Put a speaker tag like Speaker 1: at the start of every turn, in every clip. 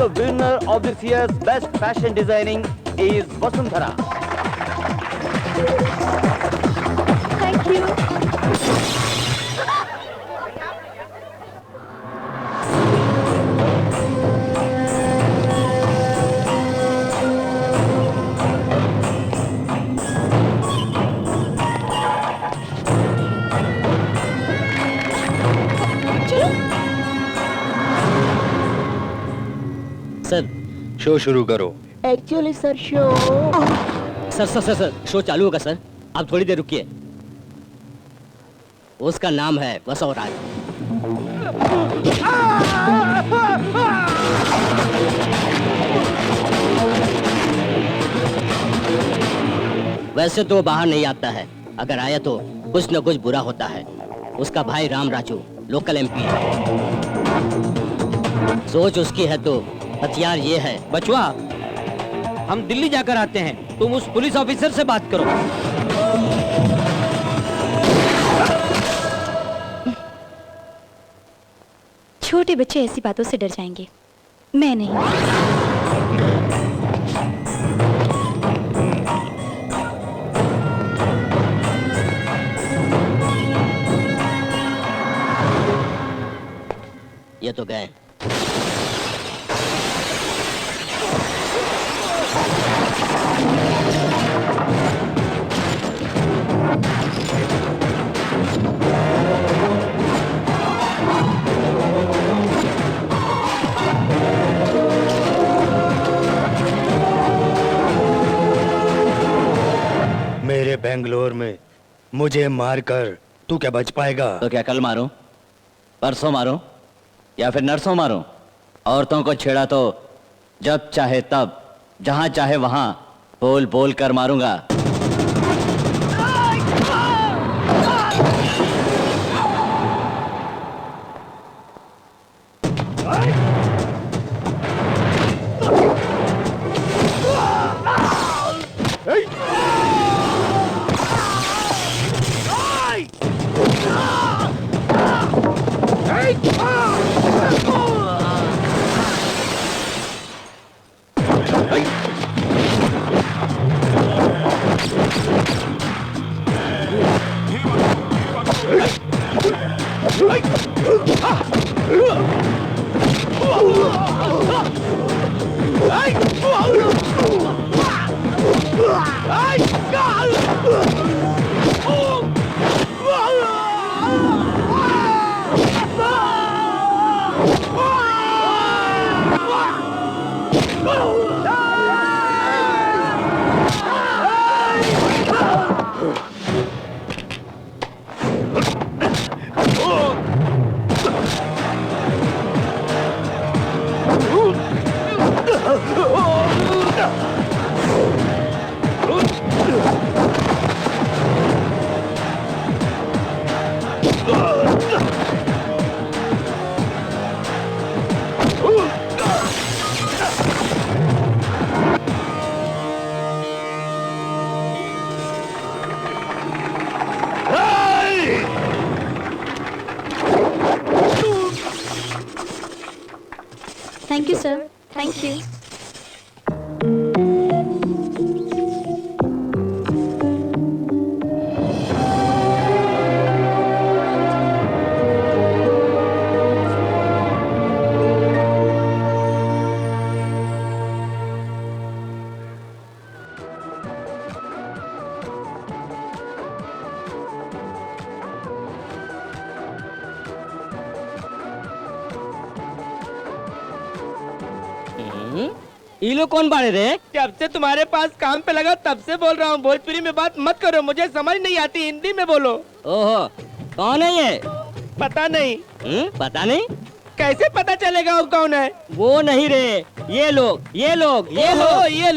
Speaker 1: the winner of this year's Best Fashion Designing is Vasundhara.
Speaker 2: Thank you.
Speaker 3: Sir
Speaker 4: show शुरू करो।
Speaker 2: Actually sir show
Speaker 3: sir show चालू होगा sir, आप थोड़ी देर रुकिए। उसका नाम है वसवराज। वैसे तो बाहर नहीं आता है, अगर आया तो कुछ न कुछ बुरा होता है। उसका भाई राम राजू लोकल एमपी है। सोच उसकी है तो हथियार ये है।
Speaker 1: बचवा, हम दिल्ली जाकर आते हैं, तुम उस पुलिस ऑफिसर से बात करो।
Speaker 5: छोटे बच्चे ऐसी बातों से डर जाएंगे, मैं नहीं।
Speaker 3: ये तो गए।
Speaker 4: मेरे बेंगलोर में मुझे मारकर तू क्या बच पाएगा?
Speaker 3: तो क्या कल मारूं, परसों मारूं या फिर नरसों मारूं? औरतों को छेड़ा तो जब चाहे तब, जहां चाहे वहां बोल बोल कर मारूंगा।
Speaker 5: Thank you sir, thank you.
Speaker 3: ये लोग कौन बाड़े रे?
Speaker 1: जब से तुम्हारे पास काम पे लगा तब से बोल रहा हूँ, भोजपुरी में बात मत करो, मुझे समझ नहीं आती, हिंदी में बोलो।
Speaker 3: ओहो, कौन है ये?
Speaker 1: पता नहीं।
Speaker 3: पता नहीं?
Speaker 1: कैसे पता चलेगा वो कौन है?
Speaker 3: वो नहीं रे, ये लोग।
Speaker 1: ये लोग।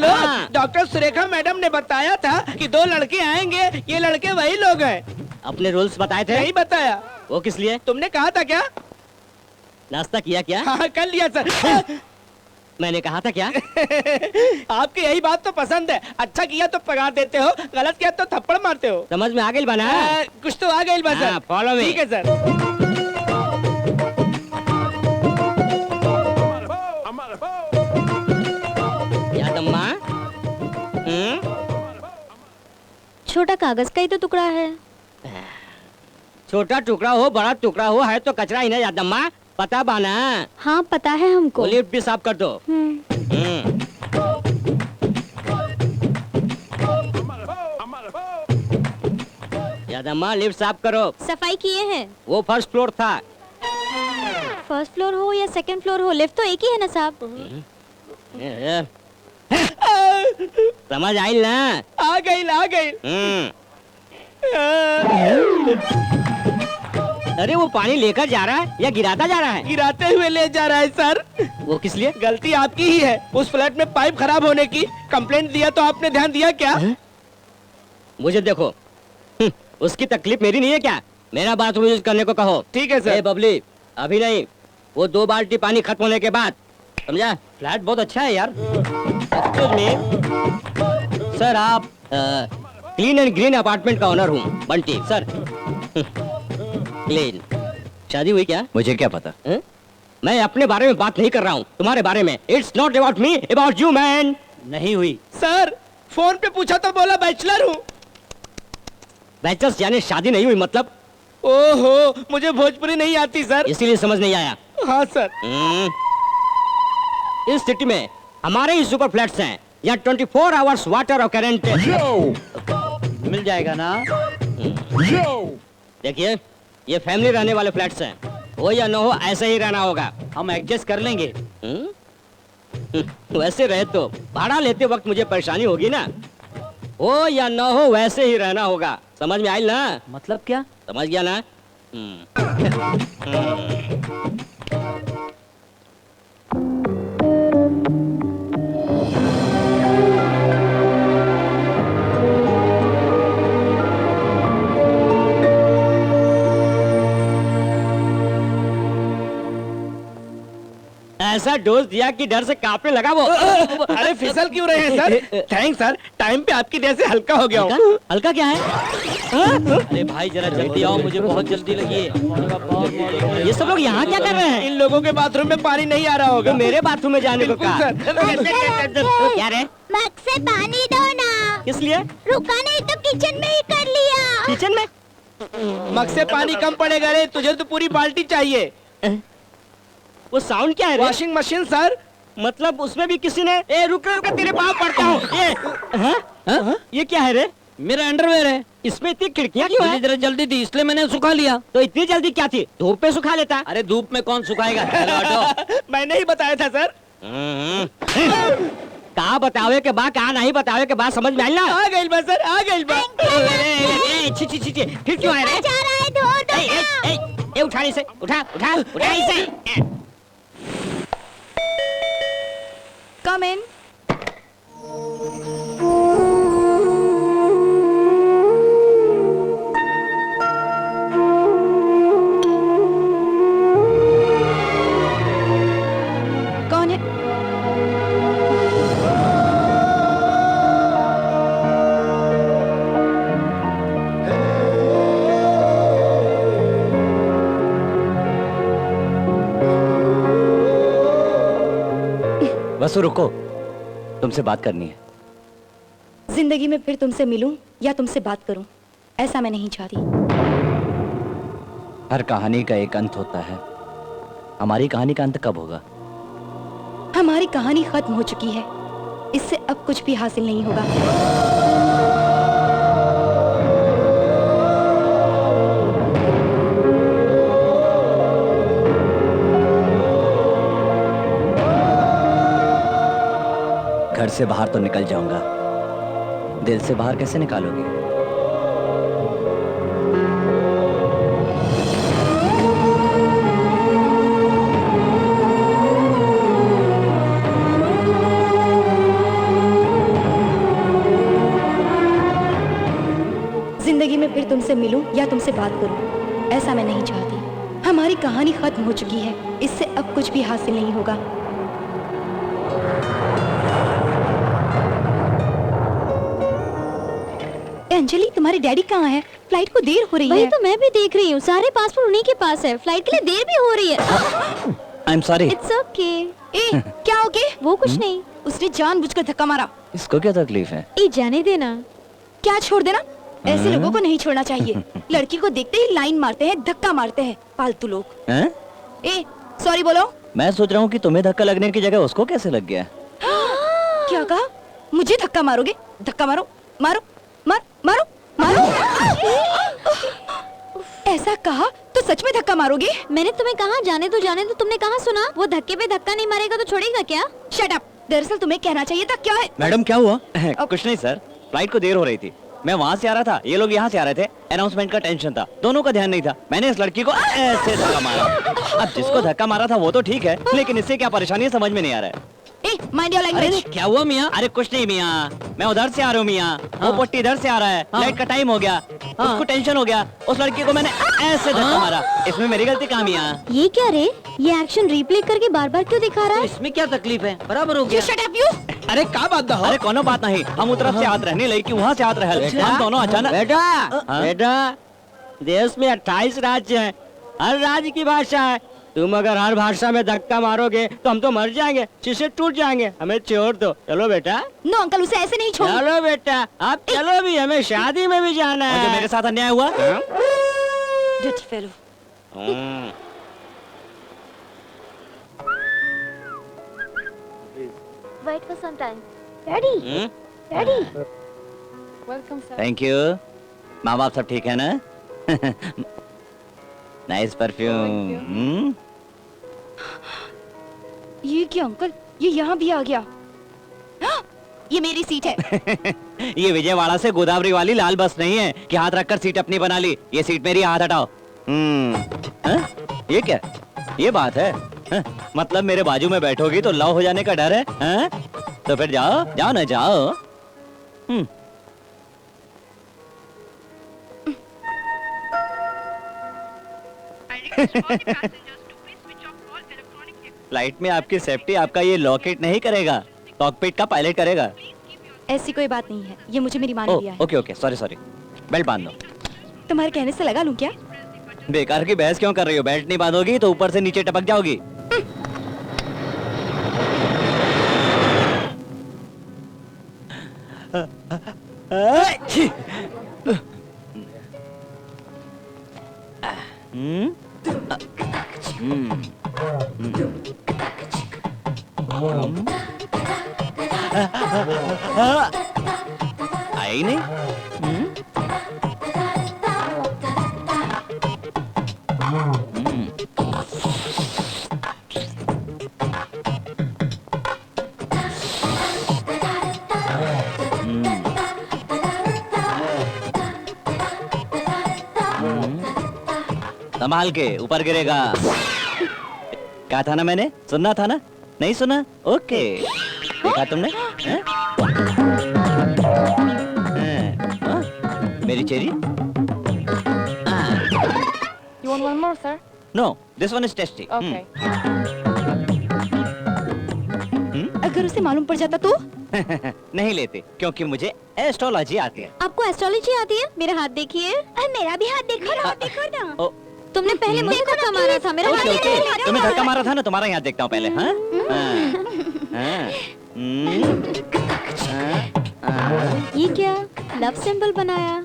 Speaker 3: हाँ।
Speaker 1: डॉक्टर सुरेखा मैडम ने बताया था कि 2 लड़के आएंगे, ये लड़के वही लोग हैं।
Speaker 3: अपने रूल्स बताए थे?
Speaker 1: नहीं बताया।
Speaker 3: वो किस लिए?
Speaker 1: तुमने कहा था क्या?
Speaker 3: नाश्ता किया क्या?
Speaker 1: हाँ, कर लिया सर।
Speaker 3: मैंने कहा था क्या?
Speaker 1: आपकी यही बात तो पसंद है, अच्छा किया तो पगार देते हो, गलत किया तो थप्पड़ मारते हो।
Speaker 3: समझ में आ गई बना?
Speaker 1: कुछ तो आ गई बस।
Speaker 3: Follow me.
Speaker 1: ठीक है सर।
Speaker 5: छोटा कागज का ही तो टुकड़ा है।
Speaker 3: छोटा टुकड़ा हो बड़ा टुकड़ा हो है तो कचरा ही ना यादम्मा, पता बाना।
Speaker 5: हाँ पता है हमको।
Speaker 3: वो लिफ्ट भी साफ कर दो। यादम्मा लिफ्ट साफ करो।
Speaker 5: सफाई किए हैं।
Speaker 3: वो फर्स्ट फ्लोर था।
Speaker 5: फर्स्ट फ्लोर हो या सेकंड फ्लोर हो, लिफ्ट तो एक ही है ना साहब।
Speaker 3: समझ आई ना?
Speaker 1: आ गई आ गई।
Speaker 3: अरे वो पानी लेकर जा रहा है या गिराता जा रहा है?
Speaker 1: गिराते हुए ले जा रहा है सर।
Speaker 3: वो किस लिए?
Speaker 1: गलती आपकी ही है। उस फ्लैट में पाइप खराब होने की कंप्लेंट दिया तो आपने ध्यान दिया क्या?
Speaker 3: मुझे देखो, उसकी तकलीफ मेरी नहीं है क्या? मेरा बाथरूम यूज करने को कहो।
Speaker 1: ठीक है सर।
Speaker 3: ए बबली, अभी नहीं, वो 2 बाल्टी पानी खत्म होने के बाद, समझा? फ्लैट बहुत अच्छा है यार। एक्सक्यूज मी सर, आप क्लीन एंड ग्रीन अपार्टमेंट का ओनर हूँ, बंटी सर। क्लीन। शादी हुई क्या?
Speaker 6: मुझे क्या पता?
Speaker 3: मैं अपने बारे में बात नहीं कर रहा हूँ, तुम्हारे बारे में। It's not about me, about you man.
Speaker 6: नहीं हुई।
Speaker 1: सर फोन पे पूछा तो बोला बैचलर हूँ।
Speaker 3: बैचलर्स यानी शादी नहीं हुई मतलब?
Speaker 1: ओहो, मुझे भोजपुरी नहीं आती सर,
Speaker 3: इसीलिए समझ नहीं आया।
Speaker 1: हाँ सर।
Speaker 3: इस सिटी में हमारे ही सुपर फ्लैट्स हैं, यहाँ 24 आवर्स वाटर और करंट
Speaker 6: मिल जाएगा ना?
Speaker 3: देखिए, ये फैमिली रहने वाले फ्लैट्स हैं, हो या न हो ऐसे ही रहना होगा।
Speaker 6: हम एडजस्ट कर लेंगे।
Speaker 3: वैसे रहे तो भाड़ा लेते वक्त मुझे परेशानी होगी ना, हो या न हो वैसे ही रहना होगा। समझ में आई ना?
Speaker 6: मतलब क्या?
Speaker 3: समझ गया ना? ऐसा डोज दिया कि डर से कांपने लगा वो।
Speaker 1: अरे फिसल क्यों रहे हैं सर? थैंक्स सर, टाइम पे आपकी वजह से हल्का हो गया हूँ।
Speaker 3: हल्का क्या है?
Speaker 6: अरे भाई जरा जल्दी आओ, मुझे बहुत जल्दी लगी है।
Speaker 3: ये सब लोग यहाँ क्या कर रहे हैं?
Speaker 1: इन लोगों के बाथरूम में पानी नहीं आ रहा होगा।
Speaker 3: तो मेरे बाथरूम में जाने को
Speaker 1: बिल्कुल
Speaker 3: कहा।
Speaker 1: सर।
Speaker 3: क्या रे?
Speaker 2: मग से पानी दो ना।
Speaker 3: किस लिए?
Speaker 2: रुका नहीं तो किचन में ही कर लिया।
Speaker 3: किचन में?
Speaker 1: मग से पानी कम पड़ेगा रे, तुझे तो पूरी बाल्टी चाहिए।
Speaker 3: वो साउंड क्या है रे?
Speaker 1: Washing machine sir.
Speaker 3: मतलब उसमें भी किसी ने? ए रुक तेरे पाँव पड़ता हूँ। ये क्या है रे?
Speaker 6: मेरा अंडरवेयर है।
Speaker 3: इसमें इतनी खिड़कियाँ क्यों है?
Speaker 6: जरा जल्दी थी इसलिए मैंने सुखा लिया।
Speaker 3: तो इतनी जल्दी क्या थी? धूप पे सुखा लेता।
Speaker 6: अरे धूप में कौन सुखाएगा? चलो हटो।
Speaker 1: मैंने ही बताया था सर।
Speaker 3: कहा बतावे के बाद, कहा नहीं बतावे के बाद, समझ में आई ना?
Speaker 1: आ गई बस सर, आ गई बस।
Speaker 3: फिर क्यों आए रे?
Speaker 2: जा रहा है, धो दो ना।
Speaker 3: ए, उठा इसे, उठा इसे।
Speaker 5: कम इन। कौन है?
Speaker 6: बसु रुको, तुमसे बात करनी है।
Speaker 5: जिंदगी में फिर तुमसे मिलूं या तुमसे बात करूं, ऐसा मैं नहीं चाहती।
Speaker 6: हर कहानी का एक अंत होता है। हमारी कहानी का अंत कब होगा?
Speaker 5: हमारी कहानी खत्म हो चुकी है, इससे अब कुछ भी हासिल नहीं होगा।
Speaker 6: घर से बाहर तो निकल जाऊंगा, दिल से बाहर कैसे निकालोगे?
Speaker 5: जिंदगी में फिर तुमसे मिलूं या तुमसे बात करूं, ऐसा मैं नहीं चाहती। हमारी कहानी खत्म हो चुकी है, इससे अब कुछ भी हासिल नहीं होगा। अंजलि, तुम्हारे डैडी कहाँ हैं? फ्लाइट को देर हो रही है।
Speaker 2: वही तो मैं भी देख रही हूँ, सारे पासपोर्ट उन्हीं के पास है। फ्लाइट के लिए देर भी हो रही है।
Speaker 6: I am sorry.
Speaker 2: It's okay.
Speaker 5: ए, क्या हो गया?
Speaker 2: वो कुछ नहीं।
Speaker 5: उसने जानबूझकर धक्का मारा।
Speaker 6: इसको क्या तकलीफ है?
Speaker 2: ए, जाने देना।
Speaker 5: क्या छोड़ देना? ऐसे लोगों को नहीं छोड़ना चाहिए। लड़की को देखते ही लाइन मारते हैं, धक्का मारते हैं, फालतू लोग।
Speaker 6: हैं?
Speaker 5: ए, सॉरी बोलो।
Speaker 6: मैं सोच रहा हूँ कि तुम्हें धक्का लगने की जगह उसको कैसे लग गया।
Speaker 5: क्या कहा? मुझे धक्का मारोगे? धक्का मारो, मारो, मार, मारो, मारो। ऐसा कहा तो सच में धक्का मारोगे?
Speaker 2: मैंने तुम्हें कहा जाने दो, तुमने कहा सुना? वो धक्के पे धक्का नहीं मारेगा तो छोड़ेगा क्या?
Speaker 5: Shut up. दरअसल तुम्हें कहना चाहिए था। क्या है?
Speaker 6: मैडम क्या हुआ? कुछ नहीं सर, फ्लाइट को देर हो रही थी। मैं वहाँ से आ रहा था, ये लोग यहाँ से आ रहे थे। अनाउंसमेंट का टेंशन था, दोनों का ध्यान नहीं था। मैंने इस लड़की को ऐसे धक्का मारा। अब जिसको धक्का मारा था वो तो ठीक है, लेकिन इससे क्या परेशानी है समझ में नहीं आ रहा है।
Speaker 5: ए, माइंड योर लैंग्वेज।
Speaker 3: क्या हुआ मियाँ?
Speaker 6: अरे कुछ नहीं मियाँ, मैं उधर से आ रहा हूँ मियाँ। वो पट्टी इधर से आ रहा है, फ्लाइट का टाइम हो गया, उसको टेंशन हो गया, उस लड़की को मैंने ऐसे धक्का मारा। इसमें मेरी गलती कहाँ मियाँ?
Speaker 2: ये क्या रे? ये एक्शन रिप्ले करके बार बार क्यों दिखा रहा है?
Speaker 3: इसमें क्या तकलीफ है? बराबर हो गया।
Speaker 5: Shut up you.
Speaker 1: अरे क्या बात हो?
Speaker 6: अरे कोनो बात नहीं, हम उस तरफ से हाथ रहने लगी, वहाँ से हाथ रहे, हम दोनों अचानक।
Speaker 3: बेटा देश में 28 राज्य हैं, हर राज्य की भाषा है। तुम अगर हर भाषा में धक्का मारोगे तो हम तो मर जाएंगे, शीशे टूट जाएंगे। हमें छोड़ दो। चलो बेटा।
Speaker 5: नो अंकल, उसे ऐसे नहीं छोड़।
Speaker 3: चलो बेटा, आप चलो भी, हमें शादी में भी जाना
Speaker 6: और जो
Speaker 3: है।
Speaker 6: मेरे साथ अन्याय हुआ,
Speaker 5: Dirty fellow.
Speaker 2: Wait for some time. Ready? Ready?
Speaker 6: Thank you. माँ बाप सब ठीक है ना? Nice perfume.
Speaker 5: ये क्या अंकल? ये यहाँ भी आ गया। हाँ, ये मेरी सीट है।
Speaker 6: ये विजयवाड़ा से गोदावरी वाली लाल बस नहीं है कि हाथ रखकर सीट अपनी बना ली। ये सीट मेरी, हाथ हटाओ। हाँ? ये क्या? ये बात है? हाँ? मतलब मेरे बाजू में बैठोगी तो लव हो जाने का डर है? हाँ? तो फिर जाओ, जाओ ना जाओ। फ्लाइट में आपकी सेफ्टी आपका ये लॉकेट नहीं करेगा, कॉकपिट का पायलट करेगा।
Speaker 5: ऐसी कोई बात नहीं है, ये मुझे मेरी माँ ने दिया है।
Speaker 6: Okay okay, sorry sorry. Belt बांध लो।
Speaker 5: तुम्हारे कहने से लगा लूं क्या?
Speaker 6: बेकार की बहस क्यों कर रही हो? बेल्ट नहीं बांधोगी तो ऊपर से नीचे टपक जाओगी। आई नहीं। संभाल के, ऊपर गिरेगा। कहा था ना मैंने, सुनना था ना? नहीं सुना? ओके, देखा तुमने? हैं? हाँ? मेरी cherry?
Speaker 7: You want one more, sir?
Speaker 6: No, this one is tasty.
Speaker 7: Okay.
Speaker 5: अगर उसे मालूम पड़ जाता तो?
Speaker 6: नहीं लेते, क्योंकि मुझे एस्ट्रोलॉजी आती है।
Speaker 2: आपको एस्ट्रोलॉजी आती है? मेरा हाथ देखिए। मेरा भी हाथ देखो ना, देखो ना।
Speaker 6: ओ,
Speaker 2: तुमने पहले मुझे धक्का मारा था, मेरा हाथ
Speaker 6: ओके ओके,
Speaker 2: देखो।
Speaker 6: तुम्हें धक्का मारा था ना, तुम्हारा यहाँ देखता हूँ पहले। हाँ? हाँ, हाँ।
Speaker 2: ये क्या लव सिंबल बनाया?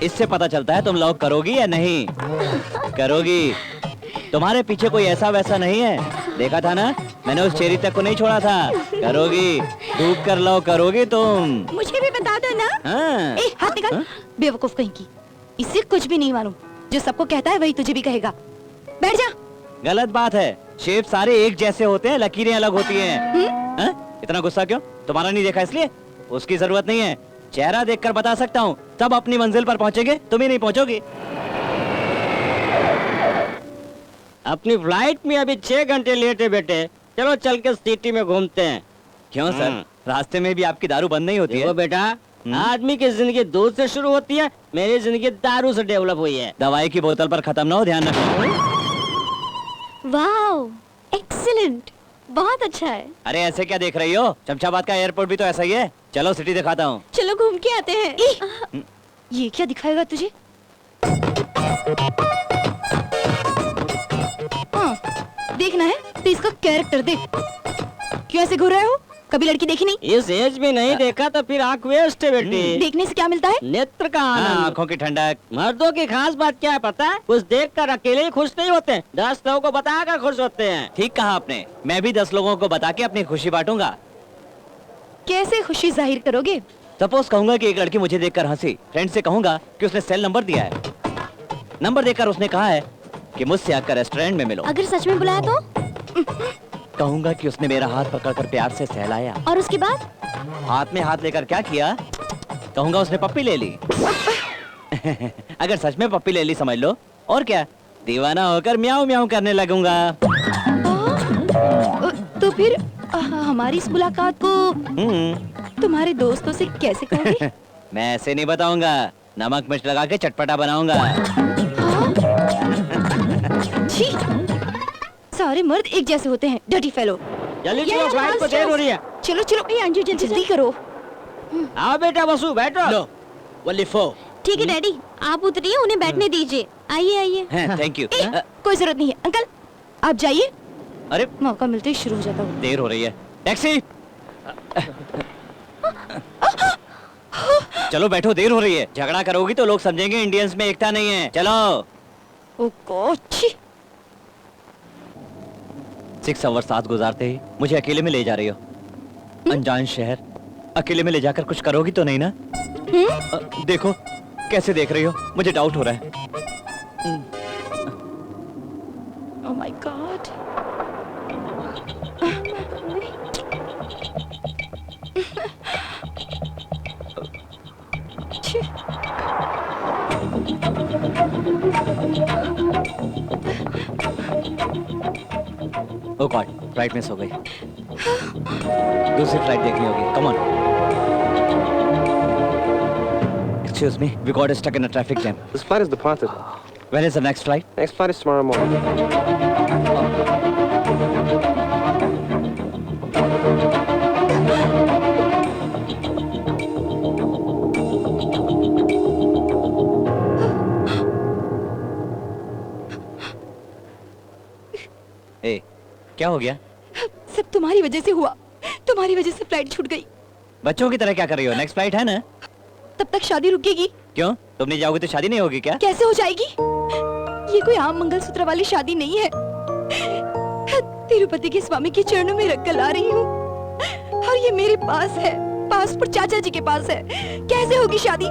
Speaker 6: इससे पता चलता है तुम लव करोगी या नहीं। करोगी। तुम्हारे पीछे कोई ऐसा वैसा नहीं है, देखा था ना, मैंने उस चेरी तक को नहीं छोड़ा था। करोगी, डूब कर लव करोगी तुम।
Speaker 5: मुझे भी बता दो ना।
Speaker 6: हाँ।
Speaker 5: ए, हाथ निकाल। बेवकूफ कहीं की। इसे कुछ भी नहीं मालूम, जो सबको कहता है वही तुझे भी कहेगा। बैठ जा।
Speaker 6: गलत बात है, शेप सारे एक जैसे होते हैं, लकीरें अलग होती हैं। हाँ? इतना गुस्सा क्यों? तुम्हारा नहीं देखा इसलिए? उसकी जरूरत नहीं है, चेहरा देखकर बता सकता हूँ। सब अपनी मंजिल पर पहुँचेंगे, तुम ही नहीं पहुँचोगी।
Speaker 3: अपनी फ्लाइट में अभी 6 घंटे लेट है बेटे। चलो चल के सिटी में घूमते हैं।
Speaker 6: क्यों सर, रास्ते में भी आपकी दारू बंद नहीं होती
Speaker 3: देखो
Speaker 6: है?
Speaker 3: बेटा, आदमी की जिंदगी दूध से शुरू होती है, मेरी जिंदगी दारू से डेवलप हुई है।
Speaker 6: दवाई की बोतल पर खत्म ना हो, ध्यान रखना।
Speaker 2: वाओ, एक्सीलेंट, बहुत अच्छा है।
Speaker 6: अरे ऐसे क्या देख रही हो? शमशाबाद का एयरपोर्ट भी तो ऐसा ही है। चलो सिटी दिखाता हूँ।
Speaker 2: चलो घूम के आते हैं।
Speaker 5: ये क्या दिखाएगा तुझे? हाँ, देखना है तो इसका कैरेक्टर देख। क्यों ऐसे घूर रहे हो? कभी लड़की देखी नहीं?
Speaker 3: इस एज में नहीं देखा तो फिर आंख वेस्ट है बेटी।
Speaker 5: देखने से क्या मिलता है?
Speaker 3: नेत्र का आनंद, आंखों की ठंडक। मर्दों की खास बात क्या है पता है? कुछ देखकर अकेले ही खुश नहीं होते, 10 लोगों को बताकर खुश होते हैं।
Speaker 6: ठीक कहा आपने, मैं भी 10 लोगों को बता के अपनी खुशी बांटूंगा।
Speaker 5: कैसे खुशी जाहिर करोगे?
Speaker 6: सपोज कहूंगा कि एक लड़की मुझे देखकर हंसी, फ्रेंड से कहूंगा कि उसने सेल नंबर दिया है। नंबर देकर उसने कहा है कि मुझसे आकर रेस्टोरेंट में मिलो।
Speaker 2: अगर सच में बुलाया तो?
Speaker 6: कहूंगा कि उसने मेरा हाथ पकड़कर प्यार से सहलाया।
Speaker 2: और उसके बाद?
Speaker 6: हाथ में हाथ लेकर क्या किया? कहूंगा उसने पप्पी ले ली। अगर सच में पप्पी ले ली समझ लो, और क्या, दीवाना होकर म्याऊं म्याऊं करने लगूंगा।
Speaker 5: तो फिर हमारी इस मुलाकात को तुम्हारे दोस्तों से कैसे कहोगे?
Speaker 6: मैं ऐसे नहीं बताऊंगा, नमक मिर्च लगा के चटपटा बनाऊंगा।
Speaker 5: छी, सारे मर्द एक जैसे होते हैं, डर्टी फेलो।
Speaker 3: जल्दी चलो, फ्लाइट को देर हो रही है।
Speaker 5: चलो चलो, अंजू जल्दी करो।
Speaker 3: आओ बेटा वसु, बैठो।
Speaker 6: लो, वली फो।
Speaker 2: ठीक है डैडी, आप उतरिए, उन्हें बैठने दीजिए। आइए आइए।
Speaker 6: Thank you.
Speaker 5: कोई जरूरत नहीं है अंकल, आप जाइए।
Speaker 6: अरे
Speaker 5: मौका मिलते ही शुरू हो जाता हूँ।
Speaker 6: देर हो रही है, टैक्सी। चलो बैठो, देर हो रही है। झगड़ा करोगी तो लोग समझेंगे इंडियंस में एकता नहीं है। चलो।
Speaker 5: ओ गॉड,
Speaker 6: 6 आवर साथ गुजारते ही मुझे अकेले में ले जा रही हो, अनजान शहर। अकेले में ले जाकर कुछ करोगी तो नहीं ना? देखो कैसे देख रही हो, मुझे डाउट हो रहा है।
Speaker 5: Oh my God.
Speaker 6: Oh God, flight miss हो गई। दूसरी फ्लाइट देखनी होगी। Come on. Excuse me, we got stuck in a traffic jam.
Speaker 8: This flight is departed.
Speaker 6: When is the next flight?
Speaker 8: Next flight is tomorrow morning.
Speaker 6: ए, क्या हो गया?
Speaker 5: सब तुम्हारी वजह से हुआ, तुम्हारी वजह से फ्लाइट छूट गई।
Speaker 6: बच्चों की तरह क्या कर रही हो? नेक्स्ट फ्लाइट है ना?
Speaker 5: तब तक शादी रुकेगी।
Speaker 6: क्यों, तुम नहीं जाओगी तो शादी नहीं होगी क्या?
Speaker 5: कैसे हो जाएगी? ये कोई आम मंगलसूत्र वाली शादी नहीं है। तिरुपति के स्वामी के चरणों में रखकर ला रही हूँ, और ये मेरे पास है, पासपोर्ट चाचा जी के पास है। कैसे होगी शादी?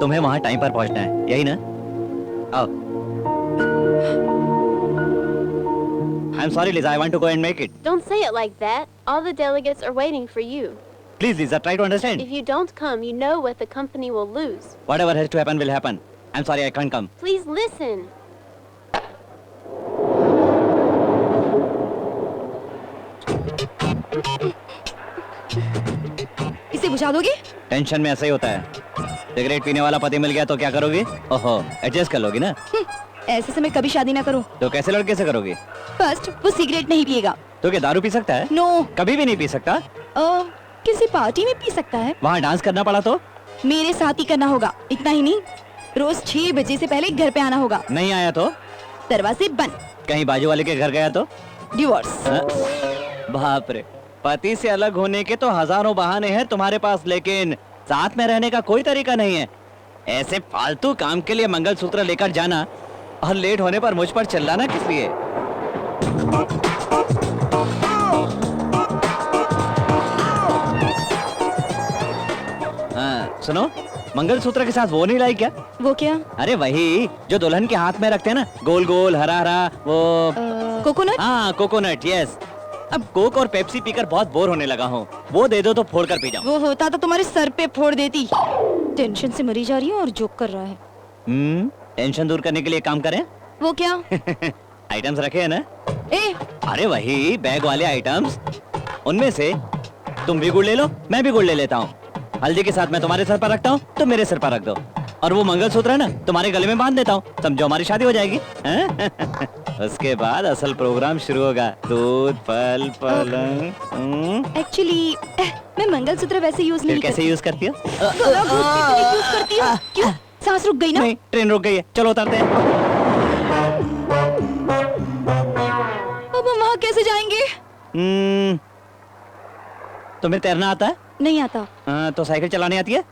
Speaker 6: तुम्हें वहाँ टाइम पर पहुँचना है, यही ना? आओ। I'm sorry, Lisa. I want to go and make it.
Speaker 9: Don't say it like that. All the delegates are waiting for you.
Speaker 6: Please, Lisa, try to understand.
Speaker 9: If you don't come, you know what the company will lose.
Speaker 6: Whatever has to happen will happen. I'm sorry, I can't come.
Speaker 9: Please listen.
Speaker 5: इसे बुझा दोगे?
Speaker 6: Tension में ऐसा ही होता है। Cigarette पीने वाला पति मिल गया तो क्या करोगी? ओहो, एडजस्ट कर लोगी ना?
Speaker 5: ऐसे समय कभी शादी ना करो।
Speaker 6: तो कैसे लड़के से करोगी?
Speaker 5: फर्स्ट, वो सिगरेट नहीं पिएगा।
Speaker 6: तो क्या दारू पी सकता है?
Speaker 5: नो।
Speaker 6: कभी भी नहीं पी सकता?
Speaker 5: किसी पार्टी में पी सकता है।
Speaker 6: वहाँ डांस करना पड़ा तो?
Speaker 5: मेरे साथ ही करना होगा। इतना ही नहीं, रोज 6 बजे से पहले घर पे आना होगा।
Speaker 6: नहीं आया तो?
Speaker 5: दरवाजे बंद।
Speaker 6: कहीं बाजू वाले के घर गया तो?
Speaker 5: डिवोर्स।
Speaker 6: बाप रे, पति से अलग होने के तो हजारों बहाने हैं तुम्हारे पास, लेकिन साथ में रहने का कोई तरीका नहीं है। ऐसे फालतू काम के लिए मंगलसूत्र लेकर जाना और लेट होने पर मुझ पर चिल्लाना किस लिए? हाँ, सुनो, मंगलसूत्र के साथ वो नहीं लाई क्या?
Speaker 5: वो क्या?
Speaker 6: अरे वही जो दुल्हन के हाथ में रखते हैं ना, गोल गोल हरा हरा, वो
Speaker 5: कोकोनट।
Speaker 6: हाँ, कोकोनट, यस। अब कोक और पेप्सी पीकर बहुत बोर होने लगा हूँ, वो दे दो तो फोड़ कर पी जाऊँ।
Speaker 5: वो होता तो तुम्हारे सर पे फोड़ देती। टेंशन से मरी जा रही हूँ और जोक कर रहा है।
Speaker 6: टेंशन दूर करने के लिए काम करें?
Speaker 5: वो क्या?
Speaker 6: आइटम्स रखे हैं ना?
Speaker 5: ए,
Speaker 6: अरे वही बैग वाले आइटम्स, उनमें से तुम भी गुड़ ले लो, मैं भी गुड़ ले लेता हूँ। हल्दी के साथ मैं तुम्हारे सर पर रखता हूँ, तुम मेरे सर पर रख दो, और वो मंगलसूत्र है ना, तुम्हारे गले में बांध देता हूँ। समझो हमारी शादी हो जाएगी। उसके बाद असल प्रोग्राम शुरू होगा। दूध, फल, पलंग।
Speaker 5: एक्चुअली मैं मंगलसूत्र वैसे यूज नहीं
Speaker 6: कैसे यूज करती हो?
Speaker 5: यूज करती हूँ। क्यों? सांस रुक गई ना?
Speaker 6: नहीं, ट्रेन रुक गई है, चलो उतरते हैं।
Speaker 5: कैसे जाएंगे?
Speaker 6: तुम्हें तैरना आता है?
Speaker 5: नहीं आता।
Speaker 6: तो साइकिल चलाने आती है?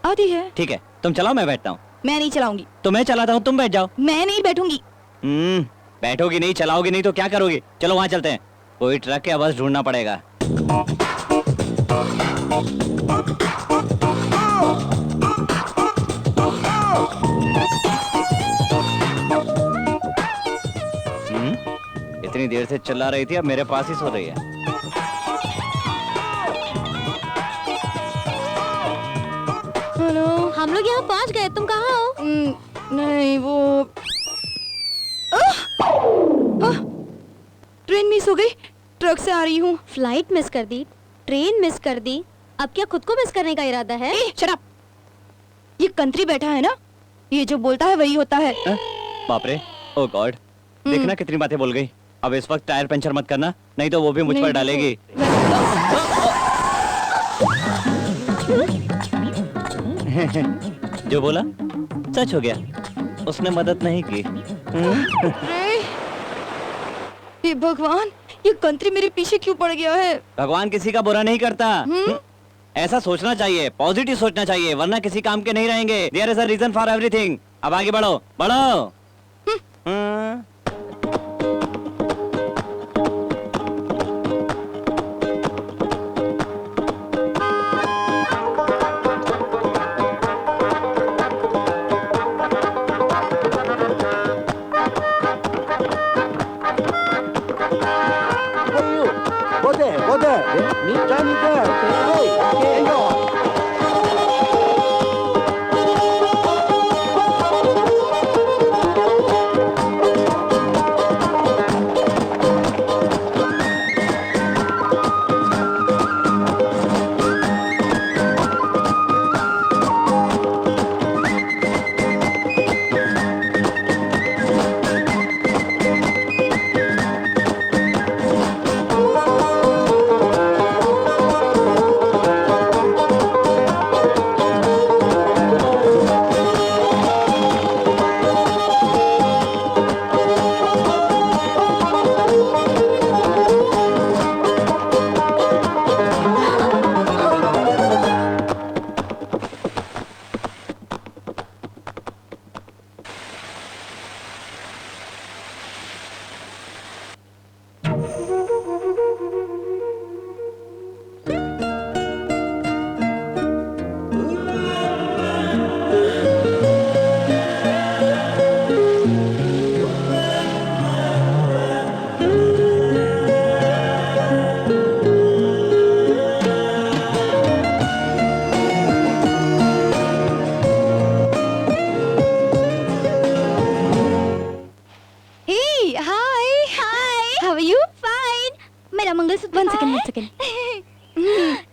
Speaker 5: आती है।
Speaker 6: ठीक है, तुम चलाओ, मैं बैठता हूँ।
Speaker 5: मैं नहीं चलाऊंगी।
Speaker 6: तो मैं चलाता हूँ, तुम बैठ जाओ।
Speaker 5: मैं नहीं बैठूंगी।
Speaker 6: बैठोगी नहीं, चलाओगी नहीं तो क्या करोगी? चलो वहाँ चलते हैं। कोई ट्रक या बस ढूंढना पड़ेगा। इतनी देर से चिल्ला रही थी, अब मेरे पास ही सो रही है।
Speaker 5: हेलो।
Speaker 2: हम लोग यहाँ पहुँच गए, तुम कहाँ हो?
Speaker 5: नहीं वो ट्रेन मिस हो गई, ट्रक से आ रही हूँ।
Speaker 2: फ्लाइट मिस कर दी, ट्रेन मिस कर दी, अब क्या खुद को मिस करने का इरादा है?
Speaker 5: शराब। ये कंत्री बैठा है ना, ये जो बोलता है वही होता है।
Speaker 6: बाप रे, ओ गॉड, देखना कितनी बातें बोल गई। अब इस वक्त टायर पंचर मत करना, नहीं तो वो भी मुझ पर डालेगी। जो बोला सच हो गया, उसने मदद नहीं की।
Speaker 5: हे भगवान, ये कंत्री मेरे पीछे क्यों पड़ गया है?
Speaker 6: भगवान किसी का बुरा नहीं करता। ऐसा सोचना चाहिए, पॉजिटिव सोचना चाहिए, वरना किसी काम के नहीं रहेंगे। There is a reason for everything. अब आगे बढ़ो, बढ़ो।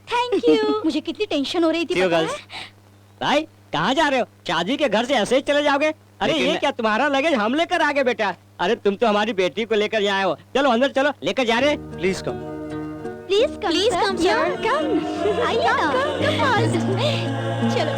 Speaker 2: Thank you. मुझे कितनी टेंशन हो रही थी पता है?
Speaker 3: भाई कहाँ जा रहे हो? शादी के घर से ऐसे ही चले जाओगे? अरे ये क्या तुम्हारा लगेज हम लेकर आगे बेटा? अरे तुम तो हमारी बेटी को लेकर आए हो। चलो अंदर चलो, लेकर जा रहे।
Speaker 4: Please come.
Speaker 2: Please come sir, come आइए ना। चलो।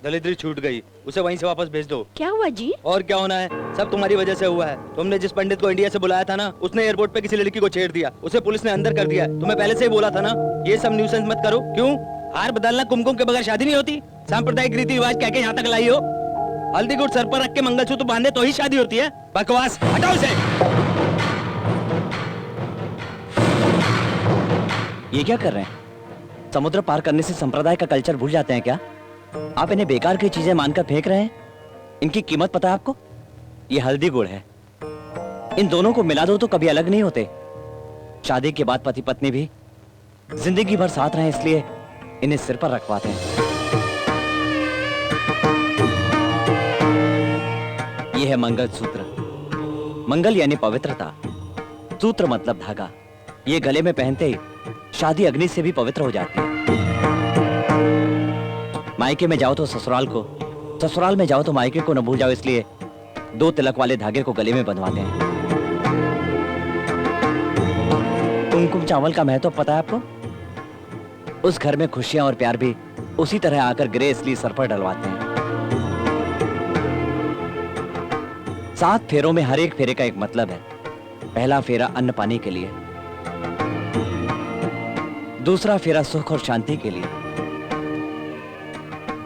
Speaker 4: दलिद्री छूट गई, उसे वहीं से वापस भेज दो।
Speaker 2: क्या हुआ जी?
Speaker 4: और क्या होना है, सब तुम्हारी वजह से हुआ है। तुमने जिस पंडित को इंडिया से बुलाया था ना, उसने एयरपोर्ट पे किसी लड़की को छेड़ दिया, उसे पुलिस ने अंदर कर दिया। तुम्हें पहले से ही बोला था ना, ये सब न्यूसेंस मत करो। क्यों? हार बदलना कुमकुम के बगैर शादी नहीं होती। सांप्रदायिक रीति रिवाज कह के यहाँ तक लाई हो। हल्दी गुड़ सर पर रख के मंगलसूत्र बांधे तो ही शादी होती है। बकवास, हटाओ इसे।
Speaker 6: ये क्या कर रहे हैं? समुद्र पार करने से संप्रदाय का कल्चर भूल जाते हैं क्या? आप इन्हें बेकार की चीजें मानकर फेंक रहे हैं। इनकी कीमत पता है आपको? ये हल्दी गुड़ है। इन दोनों को मिला दो तो कभी अलग नहीं होते। शादी के बाद पति पत्नी भी जिंदगी भर साथ रहे, इसलिए इन्हें सिर पर रखवाते हैं। यह है मंगलसूत्र। मंगल यानी पवित्रता, सूत्र मतलब धागा। ये गले में पहनते ही शादी अग्नि से भी पवित्र हो जाती है। मायके में जाओ तो ससुराल को, ससुराल में जाओ तो मायके को न भूल जाओ, इसलिए 2 तिलक वाले धागे को गले में बंधवाते हैं। कुमकुम चावल का महत्व पता है आपको? उस घर में खुशियां और प्यार भी उसी तरह आकर गिरे इसलिए सर पर डलवाते हैं। 7 फेरों में हर एक फेरे का एक मतलब है। पहला फेरा अन्न पानी के लिए, दूसरा फेरा सुख और शांति के लिए,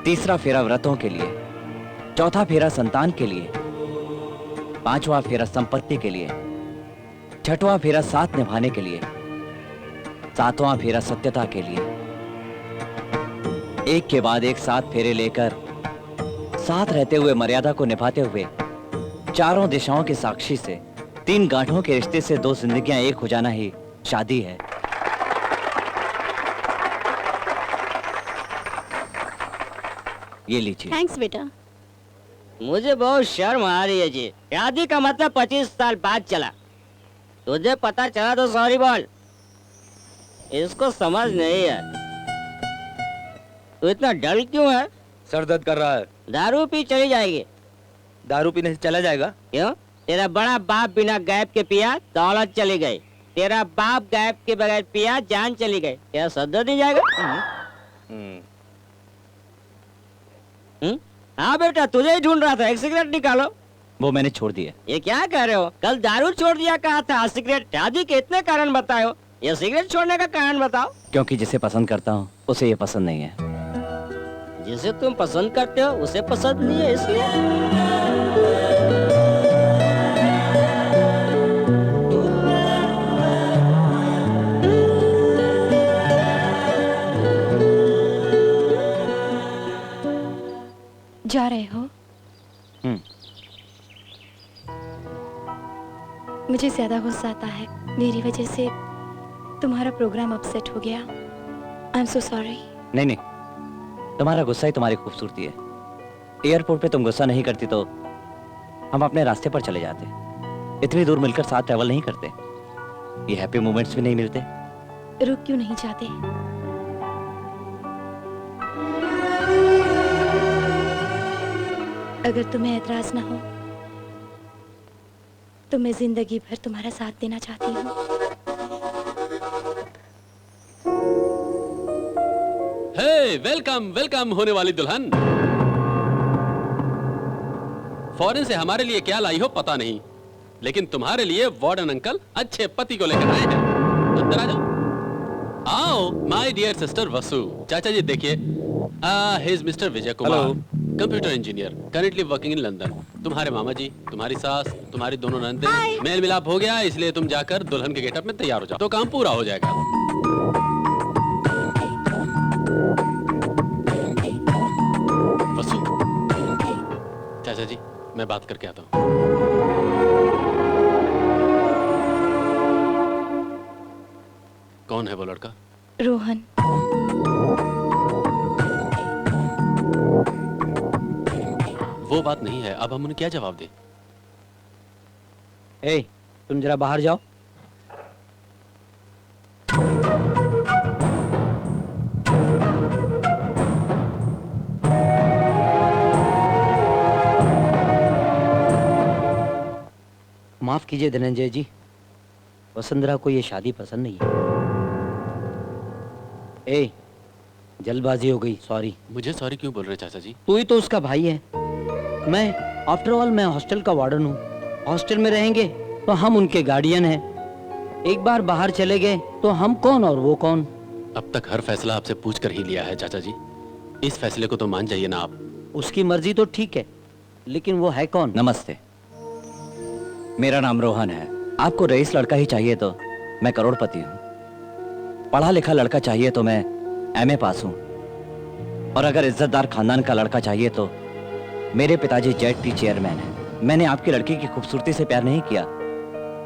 Speaker 6: तीसरा फेरा व्रतों के लिए, चौथा फेरा संतान के लिए, पांचवा फेरा संपत्ति के लिए, छठवां फेरा साथ निभाने के लिए, सातवां फेरा सत्यता के लिए। एक के बाद एक 7 फेरे लेकर साथ रहते हुए मर्यादा को निभाते हुए चारों दिशाओं के साक्षी से 3 गांठों के रिश्ते से 2 जिंदगियां एक हो जाना ही शादी है। ये लीजिए।
Speaker 2: थैंक्स बेटा।
Speaker 3: मुझे बहुत शर्म आ रही है जी। शादी का मतलब 25 साल बाद चला। तुझे पता चला तो सॉरी बोल। इसको समझ नहीं है। तू इतना डल क्यों है?
Speaker 4: सर दर्द कर रहा है।
Speaker 3: दारू पी चली जाएगी।
Speaker 4: दारू पीने से चला जाएगा?
Speaker 3: क्यों? तेरा बड़ा बाप बिना गैप के पिया दौलत चली गई। तेरा बाप गैप के बगैर पिया जान चली गई। तेरा सर नहीं जाएगा? हाँ बेटा, तुझे ही ढूंढ रहा था। एक सिगरेट निकालो।
Speaker 6: वो मैंने छोड़ दिया।
Speaker 3: ये क्या कह रहे हो? कल दारू छोड़ दिया कहा था, सिगरेट। शादी के इतने कारण बताए हो, ये सिगरेट छोड़ने का कारण बताओ।
Speaker 6: क्योंकि जिसे पसंद करता हूँ उसे ये पसंद नहीं है।
Speaker 3: जिसे तुम पसंद करते हो उसे पसंद नहीं है, इसलिए।
Speaker 5: जा रहे हो? मुझे ज्यादा गुस्सा आता है। मेरी वजह से तुम्हारा प्रोग्राम अपसेट हो गया। I am so sorry.
Speaker 6: नहीं नहीं, तुम्हारा गुस्सा ही तुम्हारी खूबसूरती है। एयरपोर्ट पे तुम गुस्सा नहीं करती तो हम अपने रास्ते पर चले जाते। इतनी दूर मिलकर साथ ट्रैवल नहीं करते, ये हैप्पी मोमेंट्स भी नहीं मिलते।
Speaker 5: रुक क्यों नहीं जाते? अगर तुम्हें एतराज ना हो तो मैं जिंदगी भर तुम्हारा साथ देना चाहती हूँ।
Speaker 10: हे, वेलकम वेलकम होने वाली दुल्हन। फॉरेन से हमारे लिए क्या लाई हो पता नहीं, लेकिन तुम्हारे लिए वार्डन अंकल अच्छे पति को लेकर आए हैं। अंदर आ जाओ। आओ माय डियर सिस्टर वसु। चाचा जी देखिए, he is mister Vijay Kumar, computer engineer, currently working in London. तुम्हारे मामा जी, तुम्हारी सास, तुम्हारी दोनों नंदे। मेल मिलाप हो गया, इसलिए तुम जाकर दुल्हन के गेटअप में तैयार हो जाओ तो काम पूरा हो जाएगा। वसु, चाचा जी मैं बात करके आता हूँ। कौन है वो लड़का?
Speaker 5: रोहन।
Speaker 10: वो बात नहीं है, अब हम उन्हें क्या जवाब दें?
Speaker 3: ए, तुम जरा बाहर जाओ। माफ कीजिए धनंजय जी, वसुंधरा को ये शादी पसंद नहीं है। ए, जल्दबाजी हो गई, सॉरी।
Speaker 10: मुझे सॉरी क्यों बोल रहे चाचा जी?
Speaker 3: तू ही तो उसका भाई है। मैं आफ्टर ऑल मैं हॉस्टल का वार्डन हूँ। हॉस्टल में रहेंगे तो हम उनके गार्डियन हैं। एक बार बाहर चले गए तो हम कौन और वो कौन।
Speaker 10: अब तक हर फैसला आपसे पूछ कर ही लिया है चाचा जी, इस फैसले को तो मान जाइए ना आप।
Speaker 3: उसकी मर्जी तो ठीक है, लेकिन वो है कौन?
Speaker 6: नमस्ते, मेरा नाम रोहन है। आपको रईस लड़का ही चाहिए तो मैं करोड़पति हूँ। पढ़ा लिखा लड़का चाहिए तो मैं एमए पास हूँ। और अगर इज्जतदार खानदान का लड़का चाहिए तो मेरे पिताजी जेड चेयरमैन हैं। मैंने आपकी लड़की की खूबसूरती से प्यार नहीं किया।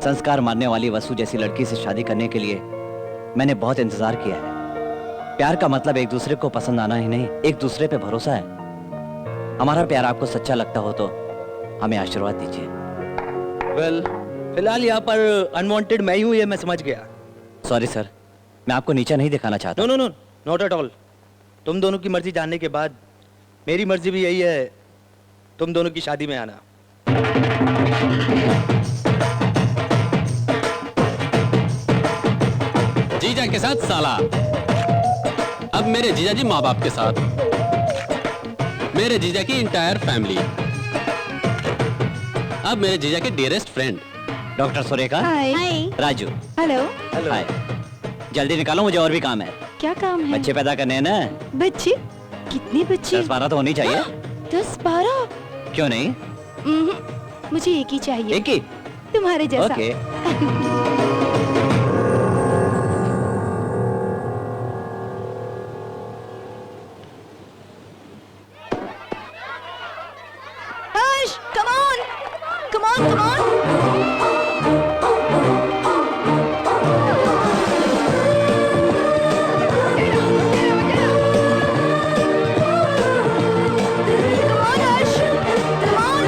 Speaker 6: संस्कार मानने वाली वसु जैसी लड़की से शादी करने के लिए मैंने बहुत इंतजार किया है। प्यार का मतलब एक दूसरे को पसंद आना ही नहीं, एक दूसरे पे भरोसा है। हमारा प्यार आपको सच्चा लगता हो तो हमें आशीर्वाद दीजिए।
Speaker 4: वेल, फिलहाल यहाँ पर अनवांटेड मैं ही हूँ, ये मैं समझ गया।
Speaker 6: सॉरी सर, मैं आपको नीचा नहीं दिखाना चाहता।
Speaker 4: No no no, not at all. तुम दोनों की मर्जी जानने के बाद मेरी मर्जी भी यही है, तुम दोनों की शादी में आना।
Speaker 10: जीजा के साथ साला। अब मेरे जीजा जी माँ बाप के साथ, मेरे जीजा की इंटायर फैमिली, अब मेरे जीजा के डियरेस्ट फ्रेंड
Speaker 6: डॉक्टर सुरेखा,
Speaker 5: हाय।
Speaker 6: राजू,
Speaker 5: हेलो।
Speaker 6: हाय। जल्दी निकालो, मुझे और भी काम है।
Speaker 5: क्या काम है?
Speaker 6: बच्चे पैदा करने हैं ना।
Speaker 5: बच्चे? कितने बच्चे?
Speaker 6: 10-12 तो होनी चाहिए।
Speaker 5: 10-12?
Speaker 6: क्यों नहीं?
Speaker 5: मुझे एक ही चाहिए।
Speaker 6: एक ही?
Speaker 5: तुम्हारे जैसा।
Speaker 6: Okay.
Speaker 5: Harsh, come on, come on, come on. Come on, Harsh, come on.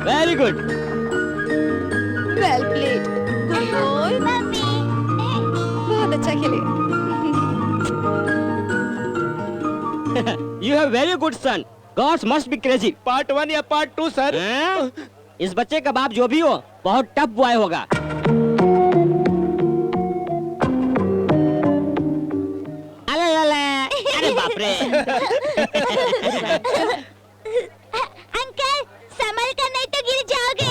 Speaker 6: Very good.
Speaker 5: Well played. Good boy. बहुत अच्छा खेले।
Speaker 3: You have very good son. Gods must be crazy.
Speaker 1: Part 1 या पार्ट 2 सर?
Speaker 3: हैं? इस बच्चे का बाप जो भी हो बहुत टफ बॉय होगा। अले अले, अरे बाप रे।
Speaker 2: अंकल संभल कर नहीं तो गिर जाओगे।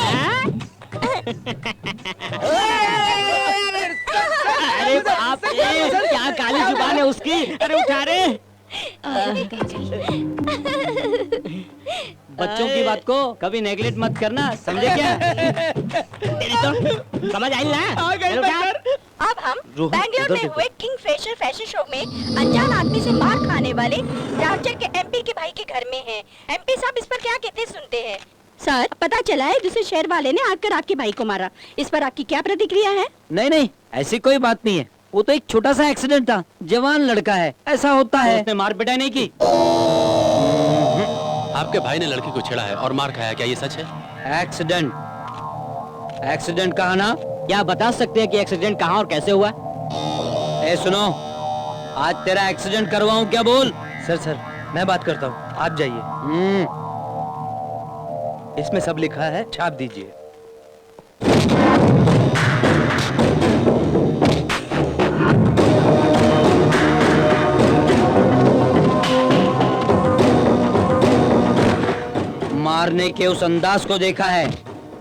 Speaker 3: अरे बाप रे, क्या काली जुबान है उसकी। अरे उठा रे। बच्चों की बात को कभी नेगलेक्ट मत करना, समझे क्या? तेरी तो समझ आई ना?
Speaker 1: आ गई सर।
Speaker 5: अब हम बेंगलुरु में हुए किंग फ्रेशर फैशन शो में अनजान आदमी से मार खाने वाले रामचंद्र के एमपी के भाई के घर में हैं। एमपी साहब इस पर क्या कहते सुनते हैं। सर, पता चला है दूसरे शहर वाले ने आकर आपके भाई को मारा। इस पर आपकी क्या प्रतिक्रिया है?
Speaker 6: नहीं नहीं, ऐसी कोई बात नहीं है। वो तो एक छोटा सा एक्सीडेंट था। जवान लड़का है, ऐसा होता है। उसने मार पिटाई नहीं की।
Speaker 10: आपके भाई ने लड़की को छेड़ा है और मार खाया, क्या ये सच है?
Speaker 6: एक्सीडेंट? एक्सीडेंट कहा ना?
Speaker 3: क्या बता सकते हैं कि एक्सीडेंट कहाँ और कैसे हुआ?
Speaker 6: ए सुनो, आज तेरा एक्सीडेंट करवाऊं क्या? बोल।
Speaker 4: सर मैं बात करता हूँ, आप जाइए। इसमें सब लिखा है, छाप दीजिए।
Speaker 6: मारने के उस अंदाज को देखा है।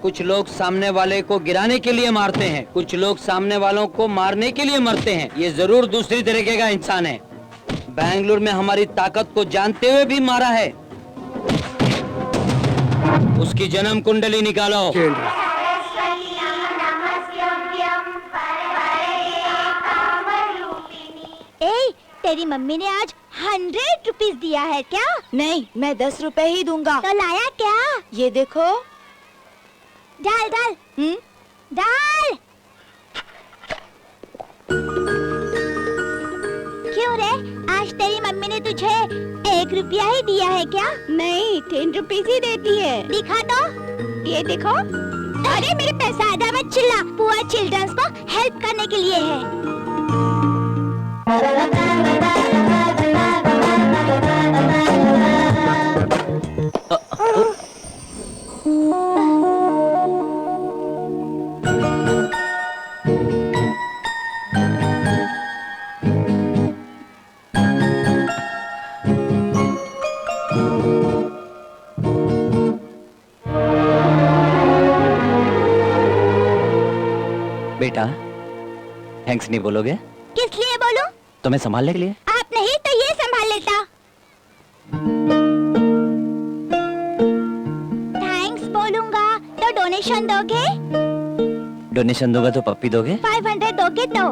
Speaker 6: कुछ लोग सामने वाले को गिराने के लिए मारते हैं, कुछ लोग सामने वालों को मारने के लिए मरते हैं। ये जरूर दूसरी तरीके का इंसान है। बेंगलुरु में हमारी ताकत को जानते हुए भी मारा है। उसकी जन्म कुंडली निकालो।
Speaker 2: ए, तेरी मम्मी ने आज 100 रुपीज दिया है क्या?
Speaker 5: नहीं, मैं 10 रुपए ही दूंगा।
Speaker 2: तो लाया क्या?
Speaker 5: ये देखो।
Speaker 2: डाल डाल। डाल। क्यों रे, आज तेरी मम्मी ने तुझे 1 रुपया ही दिया है क्या?
Speaker 5: नहीं, 10 रुपीज ही देती है।
Speaker 2: दिखा तो।
Speaker 5: ये देखो।
Speaker 2: अरे मेरे पैसा आधा मत चिल्ला, पुअर चिल्ड्रंस को हेल्प करने के लिए है।
Speaker 6: बेटा, थैंक्स नहीं बोलोगे?
Speaker 2: किस लिए बोलूं?
Speaker 6: तुम्हें संभालने के लिए।
Speaker 2: आप नहीं तो ये संभाल लेता। थैंक्स बोलूंगा तो डोनेशन दोगे?
Speaker 6: डोनेशन दोगे तो पप्पी दोगे?
Speaker 2: 500 दोगे तो।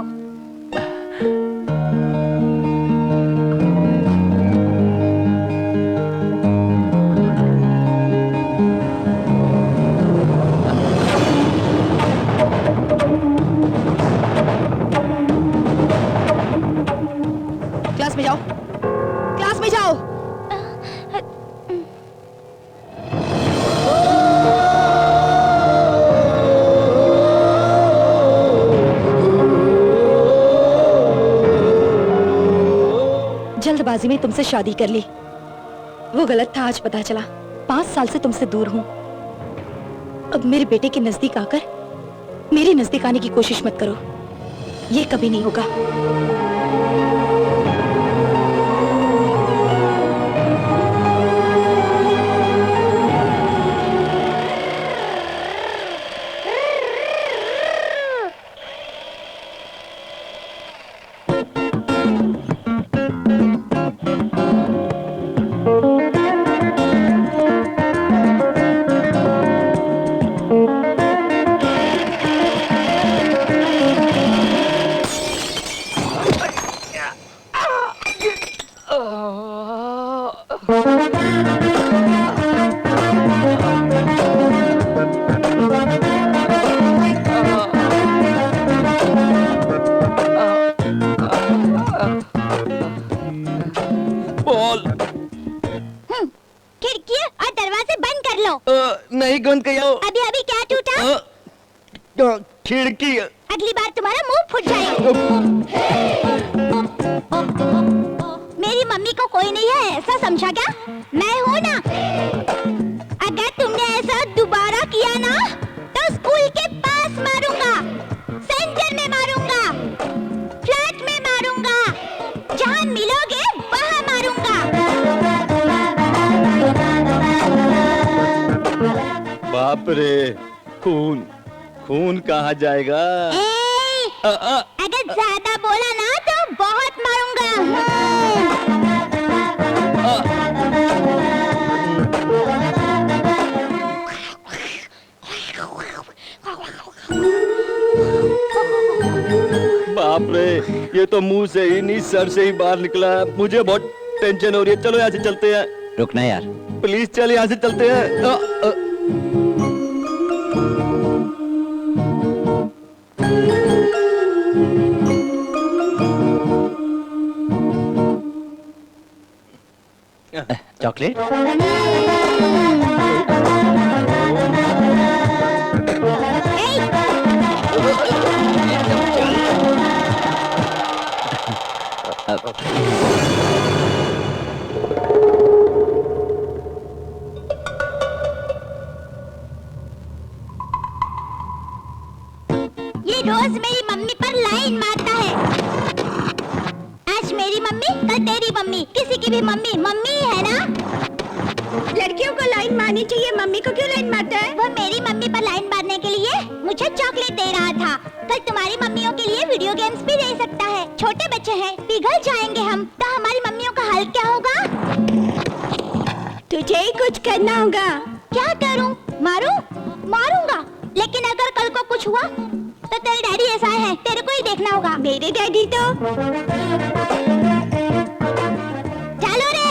Speaker 5: क्लास में जाओ, क्लास में जाओ। जल्दबाजी में तुमसे शादी कर ली। वो गलत था, आज पता चला। 5 साल से तुमसे दूर हूँ। अब मेरे बेटे के नजदीक आकर मेरे नजदीक आने की कोशिश मत करो, ये कभी नहीं होगा।
Speaker 2: खिड़की और दरवाजे बंद कर लो।
Speaker 4: नहीं बंद किया।
Speaker 2: अभी अभी क्या टूटा?
Speaker 4: खिड़की।
Speaker 2: अगली बार तुम्हारा मुंह फुट जाएगा। मेरी मम्मी को कोई नहीं है ऐसा समझा क्या? मैं हूँ ना। अगर तुमने ऐसा दोबारा किया ना तो स्कूल के पास मारूंगा, सेंटर में मारूंगा, फ्लैट में मारूंगा, जहाँ मिलोगे वहाँ मारूंगा।
Speaker 4: बाप रे, खून खून कहाँ जाएगा?
Speaker 2: अगर ज्यादा बोला ना तो बहुत मारूंगा।
Speaker 4: बाप रे, ये तो मुंह से ही नहीं सर से ही बाहर निकला। मुझे बहुत टेंशन हो रही है। चलो यहाँ से चलते हैं।
Speaker 6: रुकना यार,
Speaker 4: प्लीज चल, यहाँ से चलते हैं।
Speaker 6: चॉकलेट।
Speaker 2: ये रोज मेरी मम्मी पर लाइन मारता है। आज मेरी मम्मी कल तेरी मम्मी, किसी की भी मम्मी मम्मी ही है ना।
Speaker 5: लड़कियों को लाइन मारनी चाहिए, मम्मी को क्यों लाइन मारता है?
Speaker 2: वो मेरी मम्मी पर लाइन मारने के लिए मुझे चॉकलेट दे रहा था। कल तुम्हारी मम्मियों के लिए वीडियो गेम्स भी दे सकता है। छोटे बच्चे हैं, पिघल जाएंगे हम, तो हमारी मम्मियों का हाल क्या होगा?
Speaker 5: तुझे ही कुछ करना होगा।
Speaker 2: क्या करूं? मारूं? मारूंगा, लेकिन अगर कल को कुछ हुआ तो तेरे डैडी ऐसा है, तेरे को ही देखना होगा।
Speaker 5: मेरे डैडी तो
Speaker 2: चलो रे।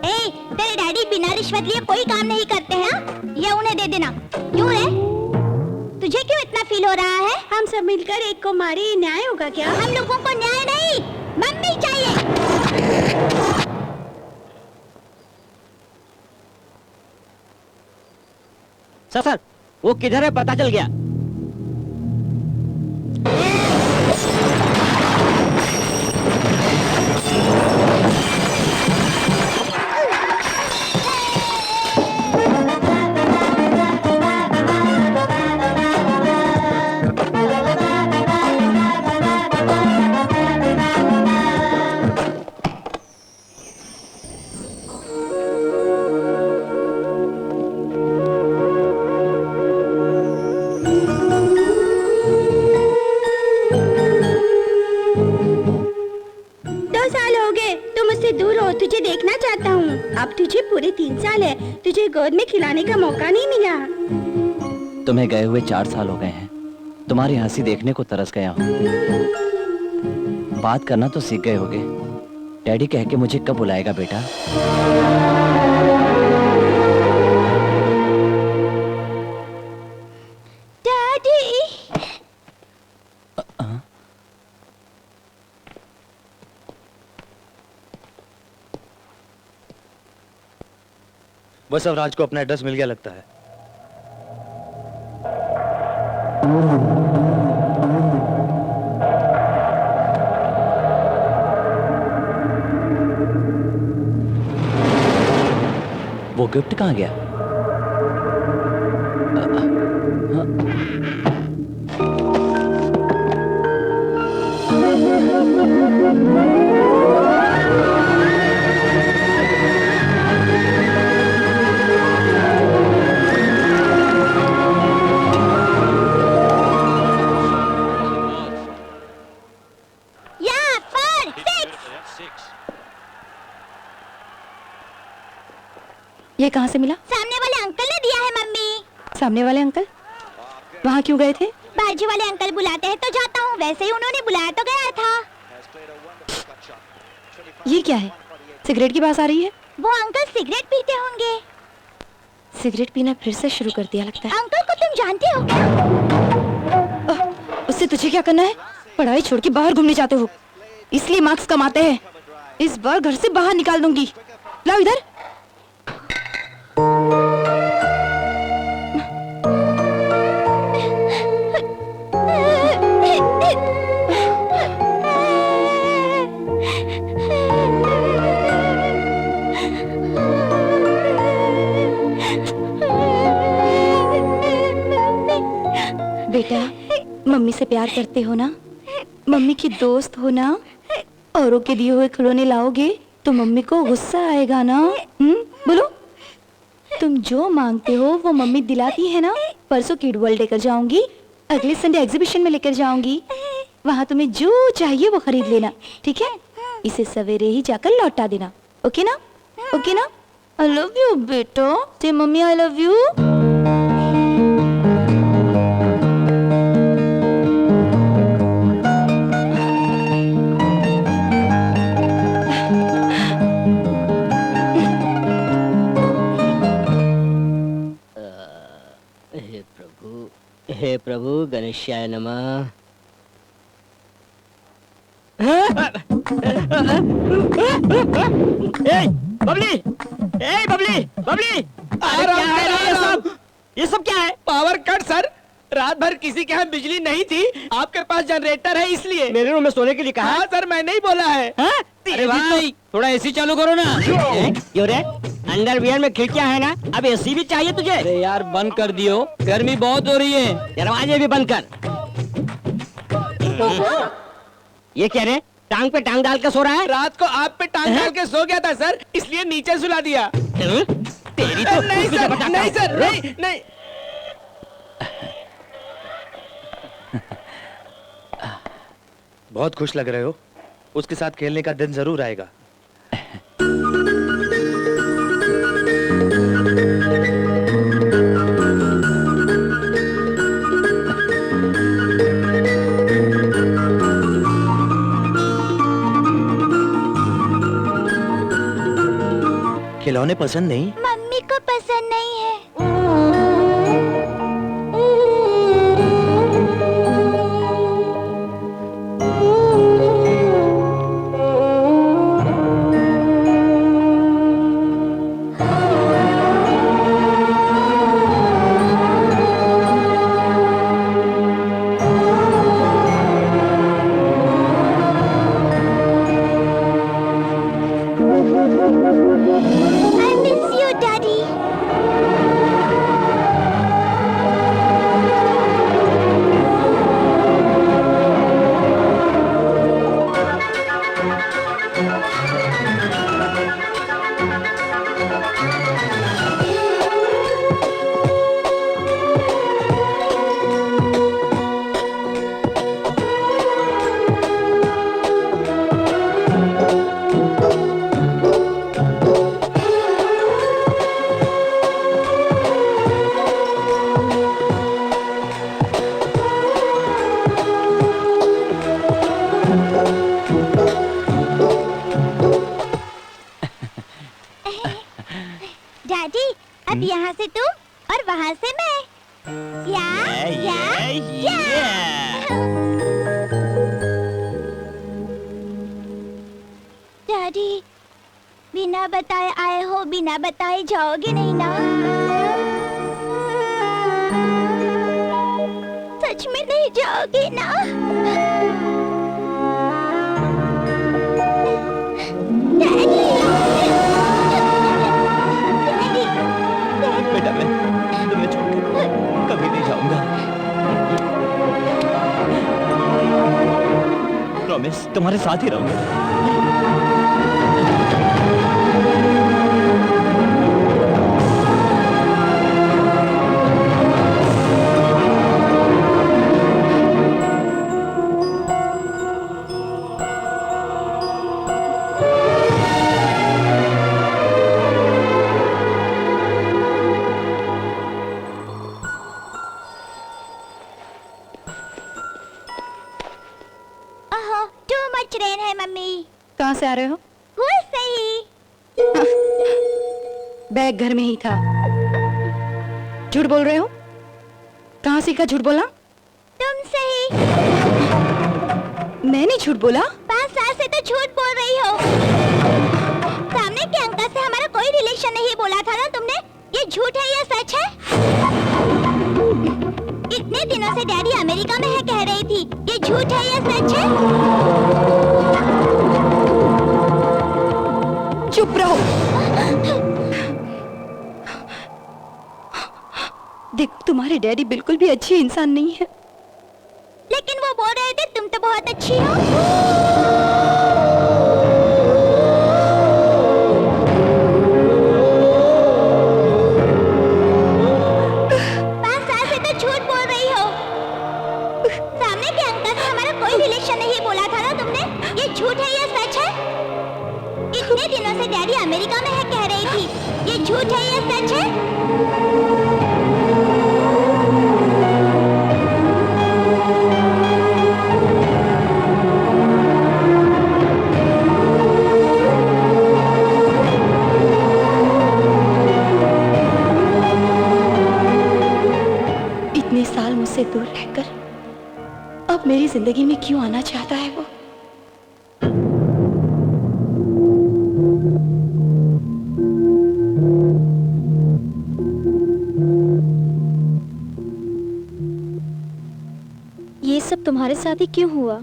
Speaker 2: ए, तेरे डैडी बिना रिश्वत लिए कोई काम नहीं करते हैं। ये उन्हें दे देना। क्यों रे? तुझे क्यों इतना फील हो रहा है?
Speaker 5: हम सब मिलकर एक को मारे, ये न्याय होगा क्या?
Speaker 2: हम लोगों को न्याय नहीं, मम्मी चाहिए।
Speaker 3: सर वो किधर है पता चल गया।
Speaker 5: तुझे देखना चाहता हूँ। अब तुझे पूरे 3 साल है, तुझे गोद में खिलाने का मौका नहीं मिला।
Speaker 6: तुम्हें गए हुए 4 साल हो गए हैं। तुम्हारी हंसी देखने को तरस गया हूँ। बात करना तो सीख गए होगे। डैडी कह के मुझे कब बुलाएगा बेटा?
Speaker 2: डैडी।
Speaker 4: बस अब राज को अपना एड्रेस मिल गया लगता है।
Speaker 6: वो गिफ्ट कहाँ गया?
Speaker 5: ये कहाँ से मिला?
Speaker 2: सामने वाले अंकल ने दिया है मम्मी।
Speaker 5: सामने वाले अंकल? वहाँ क्यों गए थे?
Speaker 2: बाजू वाले अंकल बुलाते हैं तो जाता हूँ, वैसे ही उन्होंने बुलाया तो गया था।
Speaker 5: ये क्या है? सिगरेट की बात आ रही है?
Speaker 2: वो अंकल सिगरेट पीते होंगे।
Speaker 5: सिगरेट पीना फिर से शुरू कर दिया लगता है।
Speaker 2: अंकल को तुम जानते हो क्या?
Speaker 5: उससे तुझे क्या करना है? पढ़ाई छोड़ के बाहर घूमने जाते हो, इसलिए मार्क्स कमाते हैं। इस बार घर से बाहर निकाल दूंगी। लाओ इधर। बेटा, मम्मी से प्यार करते हो ना? मम्मी की दोस्त हो ना? औरों के दिए हुए खिलौने लाओगे तो मम्मी को गुस्सा आएगा ना? बोलो। तुम जो मांगते हो वो मम्मी दिलाती है ना? परसों किड वर्ल्ड लेकर जाऊंगी, अगले संडे एग्जीबिशन में लेकर जाऊंगी। वहाँ तुम्हें जो चाहिए वो खरीद लेना, ठीक है? इसे सवेरे ही जाकर लौटा देना, ओके ना? ओके ना? आई लव यू बेटा। से मम्मी आई लव यू।
Speaker 3: हे प्रभु गणेशाय नमः। बबली, बबली, बबली, ये सब क्या है?
Speaker 1: पावर कट सर, रात भर किसी के यहाँ बिजली नहीं थी, आपके पास जनरेटर है इसलिए।
Speaker 3: मेरे रूम में सोने के लिए कहा?
Speaker 1: हाँ सर, मैंने ही बोला है।
Speaker 3: अरे भाई थोड़ा एसी चालू करो ना। क्यों रे? अंडरवियर में खिड़कियां है ना, अब एसी भी चाहिए तुझे?
Speaker 4: अरे यार बंद कर दियो, गर्मी बहुत हो रही है।
Speaker 3: दरवाजे भी बंद कर। ये क्या रे? टांग पे टांग डाल के सो रहा है?
Speaker 1: रात को आप पे टांग डाल के सो गया था सर, इसलिए नीचे सुला दिया।
Speaker 3: तेरी तो
Speaker 1: नहीं सर, नहीं सर, नहीं नहीं।
Speaker 4: बहुत खुश लग रहे हो, उसके साथ खेलने का दिन जरूर आएगा। खिलौने पसंद नहीं?
Speaker 2: मम्मी को पसंद नहीं है। I miss you, Daddy. Daddy, अब यहाँ से तू और वहाँ से मैं। या डैडी, बिना बताए आए हो, बिना बताए जाओगे नहीं ना? सच में नहीं जाओगे ना? Daddy, daddy.
Speaker 6: प्रॉमिस तुम्हारे साथ ही रहूंगा।
Speaker 2: ओहो, too much rain है मम्मी।
Speaker 5: कहाँ से आ रहे हो?
Speaker 2: स्कूल से ही।
Speaker 5: बैग घर में ही था। झूठ बोल रहे हो? कहाँ सीखा झूठ बोला?
Speaker 2: तुमसे ही।
Speaker 5: मैंने झूठ बोला?
Speaker 2: 5 साल से तो झूठ बोल रही हो। सामने के अंकल से हमारा कोई रिलेशन नहीं बोला था ना तुमने? ये झूठ है या सच है? इतने दिनों से डैडी अमेरिका में है कह रही थी। ये झूठ है या सच है?
Speaker 5: चुप रहो। देखो तुम्हारे डैडी बिल्कुल भी अच्छे इंसान नहीं है।
Speaker 2: लेकिन वो बोल रहे थे तुम तो बहुत अच्छी हो। इतने दिनों से डैडी अमेरिका में है कह रही थी। ये झूठ है या सच है?
Speaker 5: इतने साल मुझसे दूर रहकर अब मेरी जिंदगी में क्यों आना चाहता है वो?
Speaker 2: ये सब तुम्हारे साथ ही क्यों हुआ?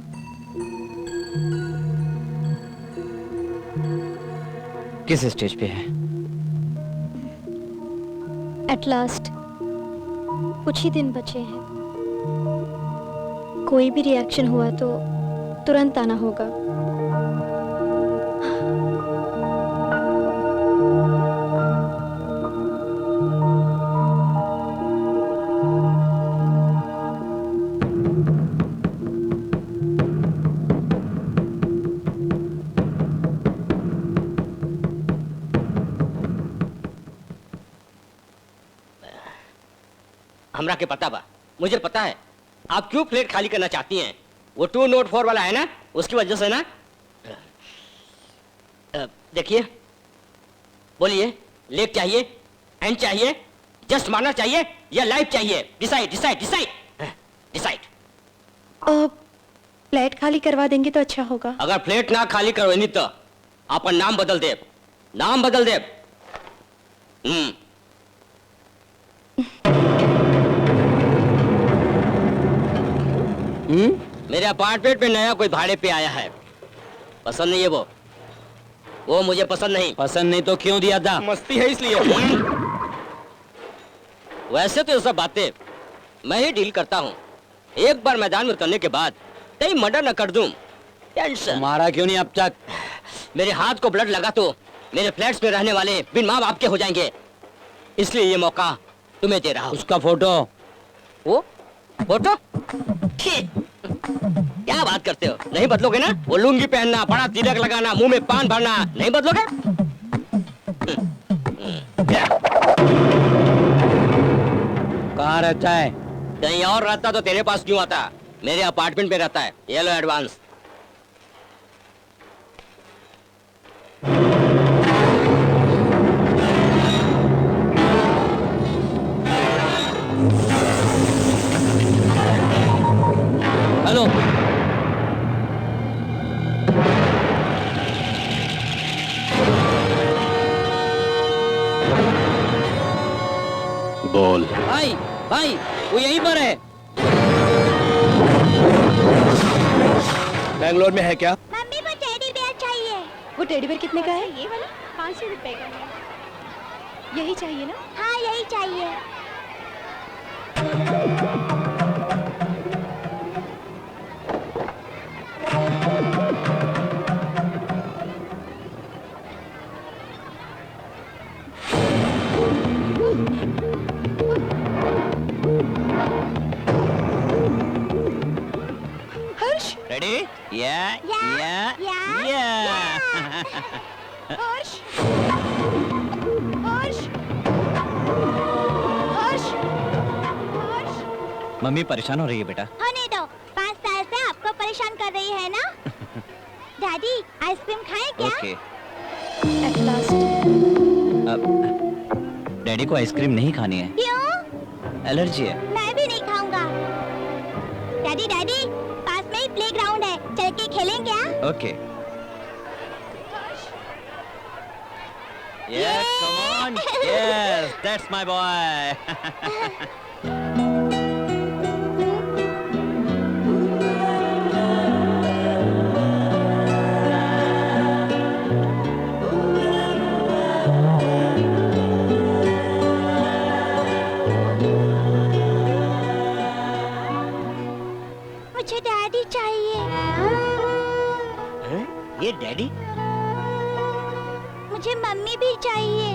Speaker 6: किस स्टेज पे है?
Speaker 2: एट लास्ट कुछ ही दिन बचे हैं। कोई भी रिएक्शन हुआ तो तुरंत आना होगा।
Speaker 3: हमरा के पता बा, मुझे पता है आप क्यों प्लेट खाली करना चाहती हैं। वो 2 नोट 4 वाला है ना, उसकी वजह से ना। देखिए, बोलिए, लेग चाहिए, एंड चाहिए, जस्ट मारना चाहिए या लाइफ चाहिए? Decide decide decide decide.
Speaker 5: Plate खाली करवा देंगे तो अच्छा होगा।
Speaker 3: अगर प्लेट ना खाली करवानी तो आपका नाम बदल दे, नाम बदल दे। मेरे अपार्टमेंट में नया कोई भाड़े पे आया है, पसंद नहीं है वो मुझे पसंद नहीं।
Speaker 6: पसंद नहीं तो क्यों दिया था?
Speaker 4: मस्ती है इसलिए।
Speaker 3: वैसे तो ये सब बातें मैं ही डील करता हूँ। एक बार मैदान में उतरने के बाद कहीं मर्डर न कर दूं, टेंशन।
Speaker 6: मारा क्यों नहीं अब तक?
Speaker 3: मेरे हाथ को ब्लड लगा तो मेरे फ्लैट्स में रहने वाले बिन माँ बाप के हो जाएंगे, इसलिए ये मौका तुम्हें दे रहा हूँ।
Speaker 6: उसका फोटो?
Speaker 3: वो फोटो? क्या बात करते हो? नहीं बदलोगे ना? वो लुंगी पहनना, बड़ा तिलक लगाना, मुंह में पान भरना, नहीं बदलोगे?
Speaker 6: कहाँ रहता है?
Speaker 3: कहीं और रहता तो तेरे पास क्यों आता? मेरे अपार्टमेंट में रहता है। ये लो एडवांस।
Speaker 6: हेलो,
Speaker 10: बोल।
Speaker 6: भाई भाई वो यहीं पर है।
Speaker 4: बैंगलोर में है क्या?
Speaker 2: मम्मी को टेडी बेयर चाहिए।
Speaker 5: वो टेडी बेयर कितने का है?
Speaker 2: ये वाला
Speaker 5: 500 रुपए का है। यही चाहिए ना?
Speaker 2: हाँ यही चाहिए।
Speaker 5: हर्ष हर्ष हर्ष हर्ष
Speaker 6: मम्मी परेशान हो रही है बेटा।
Speaker 2: होने दो, 5 साल से आपको परेशान कर रही है ना। डैडी आइसक्रीम खाएं क्या?
Speaker 6: ओके।
Speaker 5: At last.
Speaker 6: डैडी को आइसक्रीम नहीं खानी है।
Speaker 2: क्यों?
Speaker 6: एलर्जी है।
Speaker 2: मैं भी नहीं खाऊंगा। डैडी डैडी पास में ही प्लेग्राउंड है, चल के खेलें क्या?
Speaker 6: Okay. Yes, come on. Yes, that's my boy.
Speaker 2: मुझे डैडी चाहिए।
Speaker 6: ये डैडी?
Speaker 2: मुझे मम्मी भी चाहिए।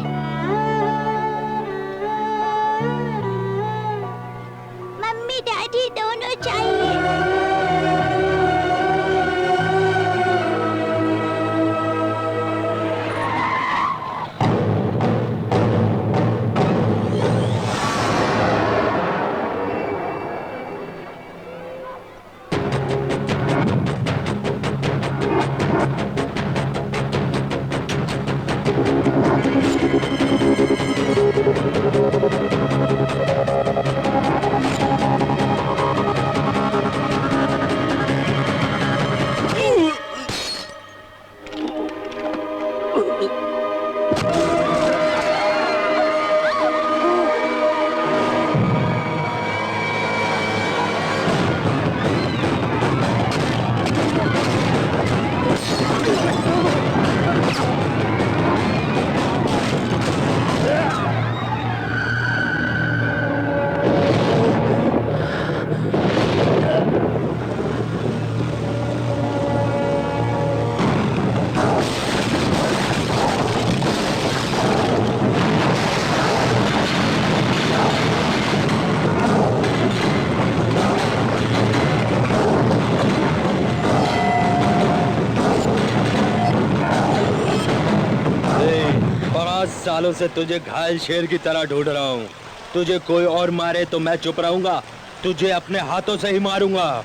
Speaker 2: मम्मी डैडी दोनों चाहिए।
Speaker 4: सालों से तुझे घायल शेर की तरह ढूंढ रहा हूँ। तुझे कोई और मारे तो मैं चुप रहूंगा, तुझे अपने हाथों से ही मारूंगा।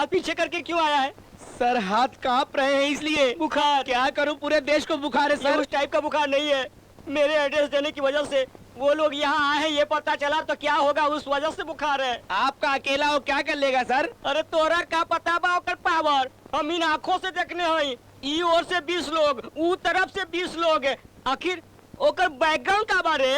Speaker 3: हाथ पीछे करके क्यों आया है?
Speaker 1: सर हाथ कांप रहे हैं इसलिए।
Speaker 3: बुखार?
Speaker 1: क्या करूं, पूरे देश को बुखार है
Speaker 3: ये
Speaker 1: सर।
Speaker 3: उस टाइप का बुखार नहीं है। मेरे एड्रेस देने की वजह से वो लोग यहाँ आए हैं, ये पता चला तो क्या होगा, उस वजह से बुखार है।
Speaker 1: आपका अकेला हो क्या कर लेगा सर?
Speaker 3: अरे तोरा का पता बा ओकर पावर? हम इन आँखों से देखने हई। ई ओर से 20 लोग, ऊ तरफ से 20 लोग, आखिर ओकर बैकग्राउंड का बारे?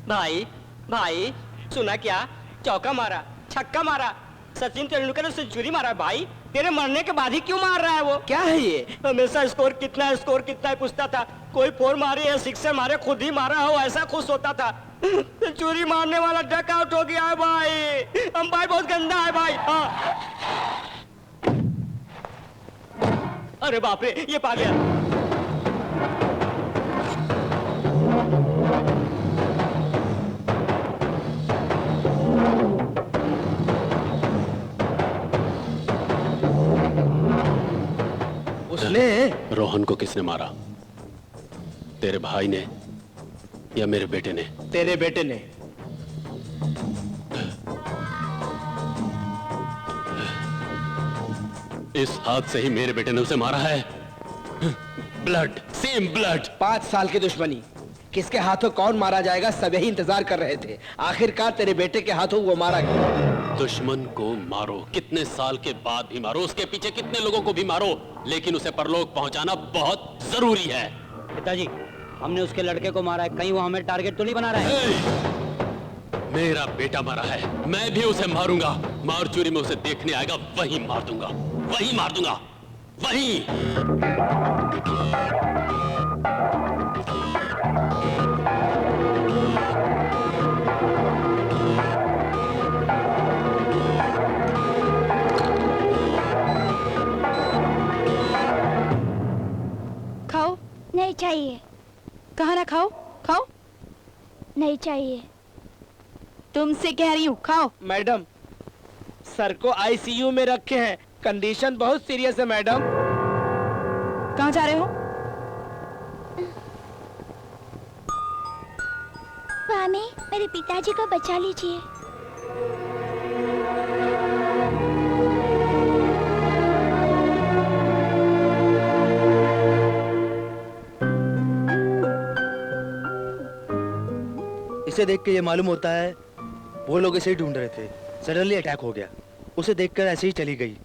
Speaker 3: भाई भाई सुना क्या? चौका मारा, छक्का मारा, सचिन तेंदुलकर ने सेंचुरी मारा। भाई तेरे मरने के बाद ही क्यों मार रहा है वो?
Speaker 1: क्या है ये?
Speaker 3: हमेशा स्कोर कितना है पूछता था। कोई 4 मारे या 6 मारे, खुद ही मारा हो ऐसा खुश होता था। सेंचुरी मारने वाला डक आउट हो गया है भाई। अंपायर बहुत गंदा है भाई। हाँ। अरे बाप रे, ये पा गया।
Speaker 1: उसने
Speaker 10: रोहन को किसने मारा? तेरे भाई ने या मेरे बेटे ने?
Speaker 1: तेरे बेटे ने।
Speaker 10: इस हाथ से ही मेरे बेटे ने उसे मारा है। Blood, same blood.
Speaker 1: 5 साल की दुश्मनी, किसके हाथों कौन मारा जाएगा सब यही इंतजार कर रहे थे। आखिरकार तेरे बेटे के हाथों वो मारा गया।
Speaker 10: दुश्मन को मारो, कितने साल के बाद भी मारो, उसके पीछे कितने लोगों को भी मारो, लेकिन उसे परलोक पहुंचाना बहुत जरूरी है।
Speaker 3: पिताजी, हमने उसके लड़के को मारा है, कहीं वो हमें टारगेट तो नहीं बना रहा है?
Speaker 10: मेरा बेटा मरा है, मैं भी उसे मारूंगा। मारचूरी में उसे देखने आएगा, वहीं मार दूंगा, वहीं मार दूंगा, वहीं।
Speaker 2: खाओ। नहीं चाहिए।
Speaker 5: कहाँ ना खाओ, खाओ।
Speaker 2: नहीं चाहिए।
Speaker 5: तुमसे कह रही हूँ, खाओ।
Speaker 1: मैडम, सर को आईसीयू में रखे हैं, कंडीशन बहुत सीरियस है मैडम।
Speaker 5: कहाँ जा रहे हो?
Speaker 2: स्वामी, मेरे पिताजी को बचा लीजिए।
Speaker 4: इसे देख के ये मालूम होता है वो लोग इसे ही ढूंढ रहे थे। सडनली अटैक हो गया, उसे देखकर ऐसे ही चली गई।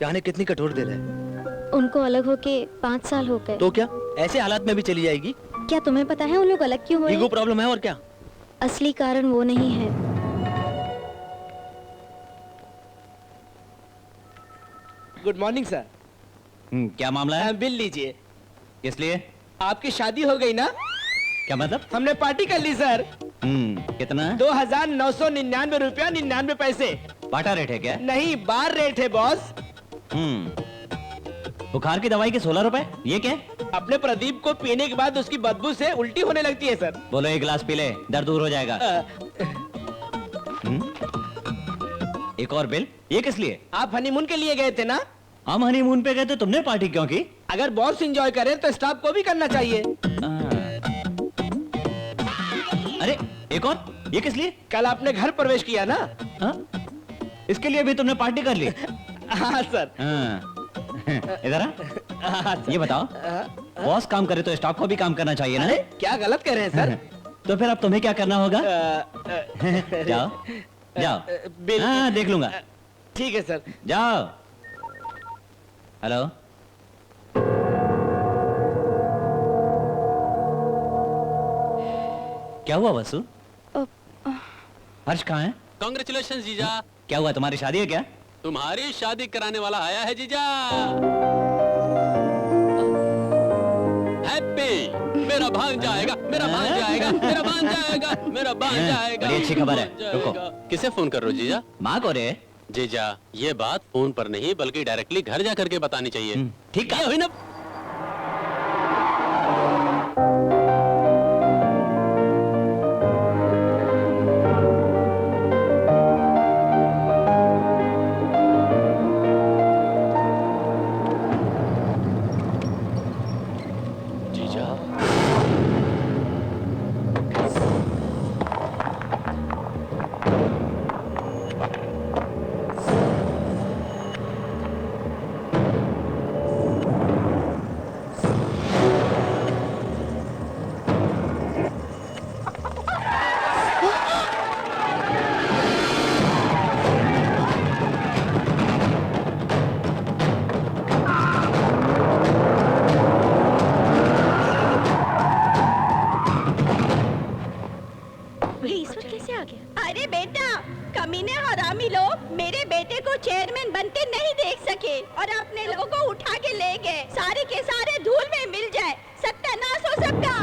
Speaker 4: जाने कितनी कठोर दिल है।
Speaker 9: उनको अलग होके 5 साल हो गए।
Speaker 4: तो क्या ऐसे हालात में भी चली जाएगी?
Speaker 9: क्या तुम्हें पता है उन लोग अलग क्यों हुए?
Speaker 4: ईगो प्रॉब्लम है और क्या?
Speaker 9: असली कारण वो नहीं है।
Speaker 1: Good morning sir.
Speaker 6: क्या मामला है?
Speaker 1: बिल लीजिए।
Speaker 6: इसलिए
Speaker 1: आपकी शादी हो गई ना?
Speaker 6: क्या मतलब?
Speaker 1: हमने पार्टी कर ली सर।
Speaker 6: कितना है?
Speaker 1: 2999 रुपया 99 पैसे।
Speaker 6: बाटा रेट है क्या?
Speaker 1: नहीं, बार रेट है बॉस।
Speaker 6: बुखार की दवाई के 16 रुपए, ये क्या?
Speaker 1: अपने प्रदीप को पीने के बाद उसकी बदबू से उल्टी होने लगती है सर।
Speaker 6: बोलो 1 गिलास पी ले, दर्द दूर हो जाएगा। एक और बिल, ये किस लिए?
Speaker 1: आप हनीमून के लिए गए थे ना?
Speaker 6: हम हनीमून पे गए तो तुमने पार्टी क्यों की?
Speaker 1: अगर बॉस एंजॉय करें तो स्टाफ को भी करना चाहिए।
Speaker 6: अरे एक और, ये किस लिए?
Speaker 1: कल आपने घर प्रवेश किया ना?
Speaker 6: इसके लिए भी तुमने पार्टी कर ली?
Speaker 1: हाँ सर।
Speaker 6: इधर आ। ये बताओ, बॉस काम करे तो स्टाफ को भी काम करना चाहिए ना?
Speaker 1: क्या गलत कर रहे हैं सर?
Speaker 6: तो फिर अब तुम्हें क्या करना होगा? जाओ जाओ।
Speaker 1: बिल
Speaker 6: हाँ, देख लूंगा।
Speaker 1: ठीक है सर।
Speaker 6: जाओ। हेलो, क्या हुआ वसु? हर्ष कहाँ है?
Speaker 10: कांग्रेचुलेशन जीजा।
Speaker 6: क्या हुआ, तुम्हारी शादी है क्या?
Speaker 10: तुम्हारी शादी कराने वाला आया है जीजा। हैप्पी। मेरा भांजा आएगा, मेरा भांजा आएगा, मेरा भांजा आएगा, मेरा भांजा आएगा।
Speaker 6: बड़ी अच्छी खबर है। रुको,
Speaker 10: किसे फोन कर रहे हो जीजा?
Speaker 6: माँ को रे।
Speaker 10: जीजा, ये बात फोन पर नहीं बल्कि डायरेक्टली घर जा करके बतानी चाहिए।
Speaker 6: ठीक है।
Speaker 10: ये हुई ना?
Speaker 5: सारे के सारे धूल में मिल जाए, सत्यानाश हो सबका।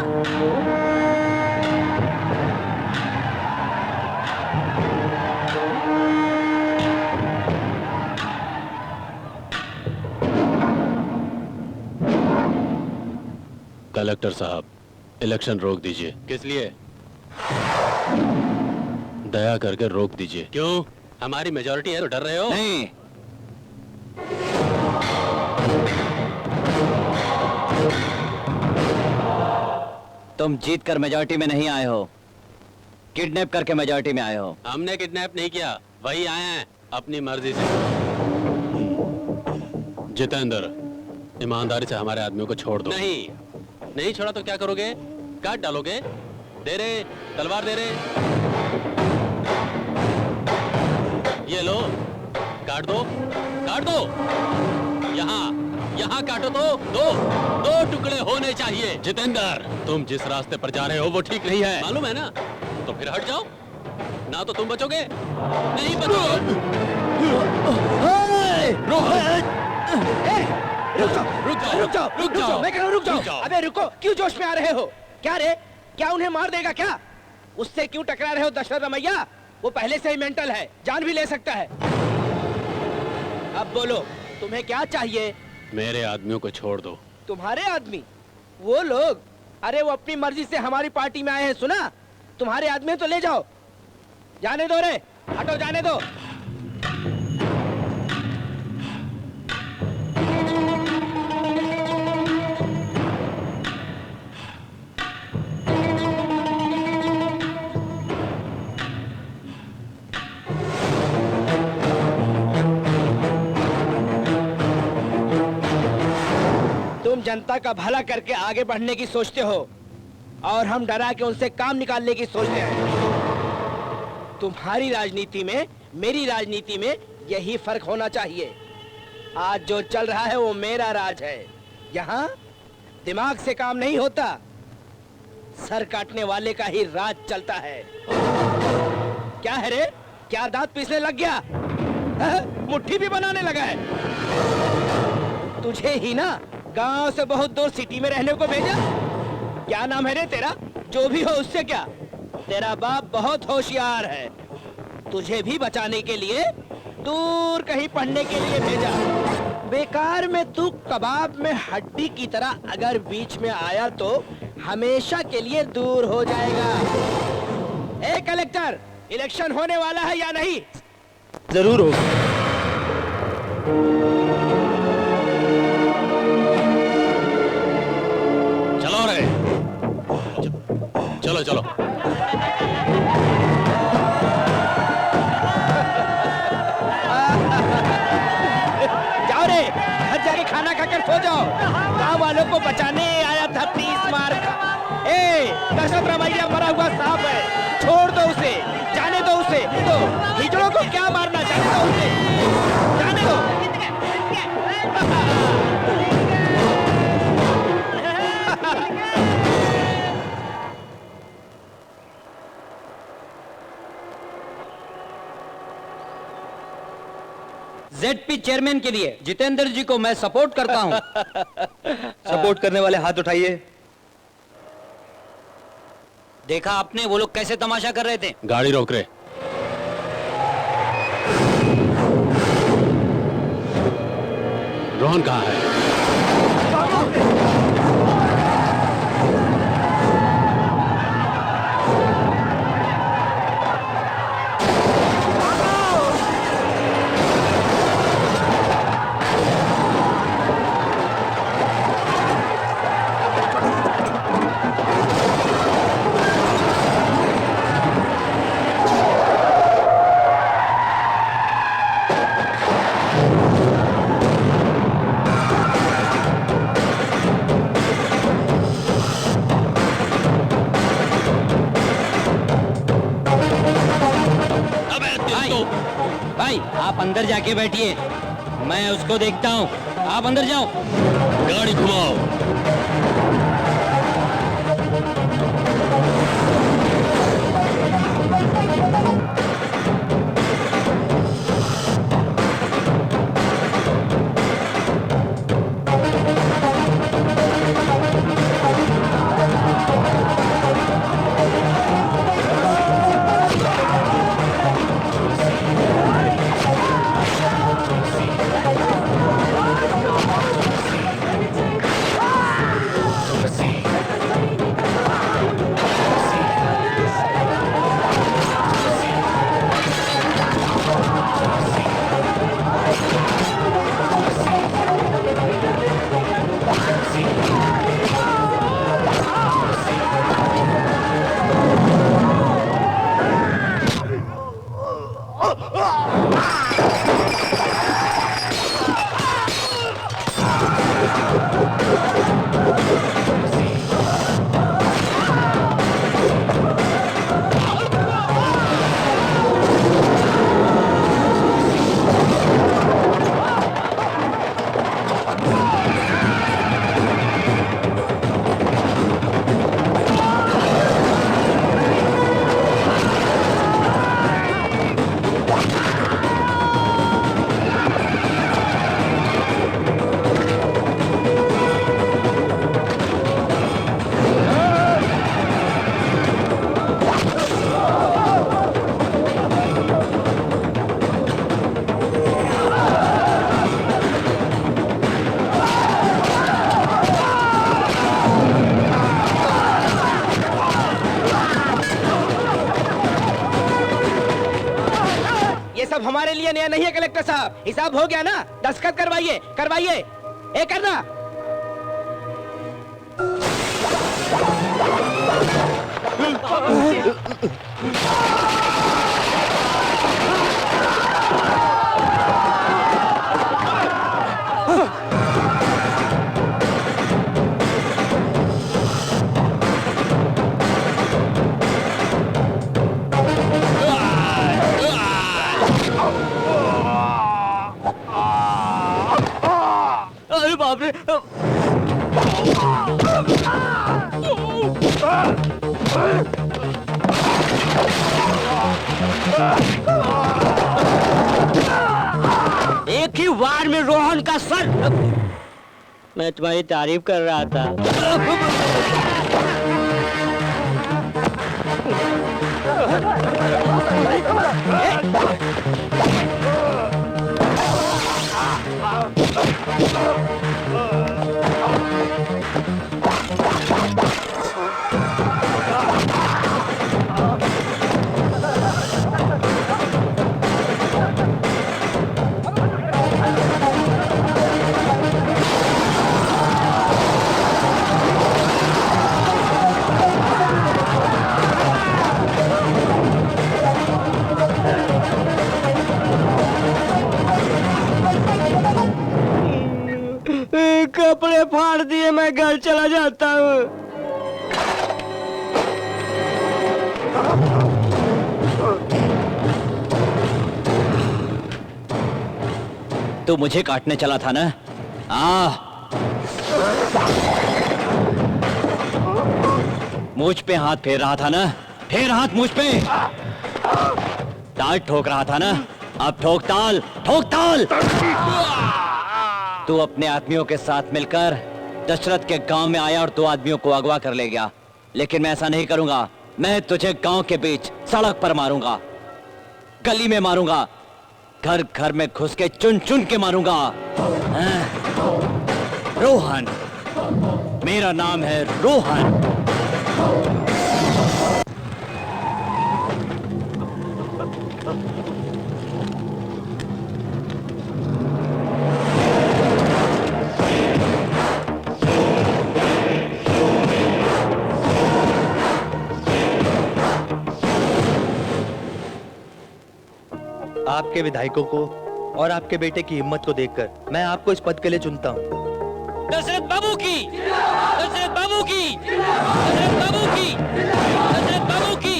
Speaker 10: कलेक्टर साहब, इलेक्शन रोक दीजिए।
Speaker 4: किस लिए?
Speaker 10: दया करके रोक दीजिए। क्यों? हमारी मेजॉरिटी है तो डर रहे हो?
Speaker 6: नहीं, तुम जीत कर मेजॉरिटी में नहीं आए हो, किडनैप करके मेजॉरिटी में आए हो।
Speaker 10: हमने किडनैप नहीं किया, वही आए हैं अपनी मर्जी से। जितेंद्र, ईमानदारी से हमारे आदमियों को छोड़ दो। नहीं छोड़ा तो क्या करोगे? काट डालोगे? दे रे, तलवार दे रे। ये लो, काट दो, काट दो। यहाँ काटो तो दो टुकड़े होने चाहिए। जितेंद्र, तुम जिस रास्ते पर जा रहे हो वो ठीक नहीं है, मालूम है ना? तो फिर हट जाओ, ना तो तुम बचोगे, नहीं बचोगे।
Speaker 1: रुक जाओ, मैं कह रहा हूं रुक जाओ। अबे रुको, क्यों जोश में आ रहे हो? क्या रे, क्या उन्हें मार देगा क्या? उससे क्यों टकरा रहे हो दशरथ रमैया? वो पहले से ही मेंटल है, जान भी ले सकता है। अब बोलो, तुम्हें क्या चाहिए?
Speaker 10: मेरे आदमियों को छोड़ दो।
Speaker 1: तुम्हारे आदमी? वो लोग? अरे वो अपनी मर्जी से हमारी पार्टी में आए हैं, सुना? तुम्हारे आदमी तो ले जाओ। जाने दो रे, हटो, जाने दो। तुम जनता का भला करके आगे बढ़ने की सोचते हो और हम डरा के उनसे काम निकालने की सोचते हैं। तुम्हारी राजनीति में मेरी राजनीति में यही फर्क होना चाहिए। आज जो चल रहा है वो मेरा राज है। यहाँ दिमाग से काम नहीं होता, सर काटने वाले का ही राज चलता है। क्या है रे, क्या दांत पीसने लग गया? मुट्ठी भी बनाने लगा है? तुझे ही ना गांव से बहुत दूर सिटी में रहने को भेजा। क्या नाम है रे तेरा? जो भी हो उससे क्या, तेरा बाप बहुत होशियार है। तुझे भी बचाने के लिए दूर कहीं पढ़ने के लिए भेजा। बेकार में तू कबाब में हड्डी की तरह अगर बीच में आया तो हमेशा के लिए दूर हो जाएगा। ए कलेक्टर, इलेक्शन होने वाला है या नहीं?
Speaker 4: जरूर होगा।
Speaker 10: चलो रे, चलो चलो।
Speaker 1: जाओ रे, घर जाके खाना खाकर सो जाओ। गांव वालों को बचाने आया था 30 मार का। ए, दशरथ रमैया मरा हुआ सांप है, छोड़ दो उसे, जाने दो उसे। तो हिजड़ों को क्या मारना, जाने दो उसे, जाने दो।
Speaker 3: जेडपी चेयरमैन के लिए जितेंद्र जी को मैं सपोर्ट करता हूं।
Speaker 4: सपोर्ट करने वाले हाथ उठाइए।
Speaker 3: देखा आपने, वो लोग कैसे तमाशा कर रहे थे।
Speaker 10: गाड़ी रोक रे। रोहन कहाँ है?
Speaker 3: भाई आप अंदर जाके बैठिए, मैं उसको देखता हूँ। आप अंदर जाओ।
Speaker 10: गाड़ी घुमाओ।
Speaker 1: लिए नया नहीं है कलेक्टर साहब, हिसाब हो गया ना, दस्तखत करवाइए करवाइए, ए करना।
Speaker 3: अरे बाप रे! एक ही वार में रोहन का सर। मैं तुम्हारी तारीफ कर रहा था। कपड़े फाड़ दिए, मैं घर चला जाता हूँ। तू मुझे काटने चला था ना? मुझ पे हाथ फेर रहा था ना? फेर हाथ मुझ पे। ताल ठोक रहा था ना? अब ठोक ताल, ठोक ताल। तू अपने आदमियों के साथ मिलकर दशरथ के गांव में आया और 2 आदमियों को अगवा कर ले गया, लेकिन मैं ऐसा नहीं करूंगा। मैं तुझे गांव के बीच सड़क पर मारूंगा, गली में मारूंगा, घर घर में घुस के चुन चुन के मारूंगा। रोहन, मेरा नाम है रोहन।
Speaker 4: आपके विधायकों को और आपके बेटे की हिम्मत को देखकर मैं आपको इस पद के लिए चुनता हूँ।
Speaker 3: दशरथ बाबू की, दशरथ बाबू की, दशरथ बाबू की, दशरथ बाबू की।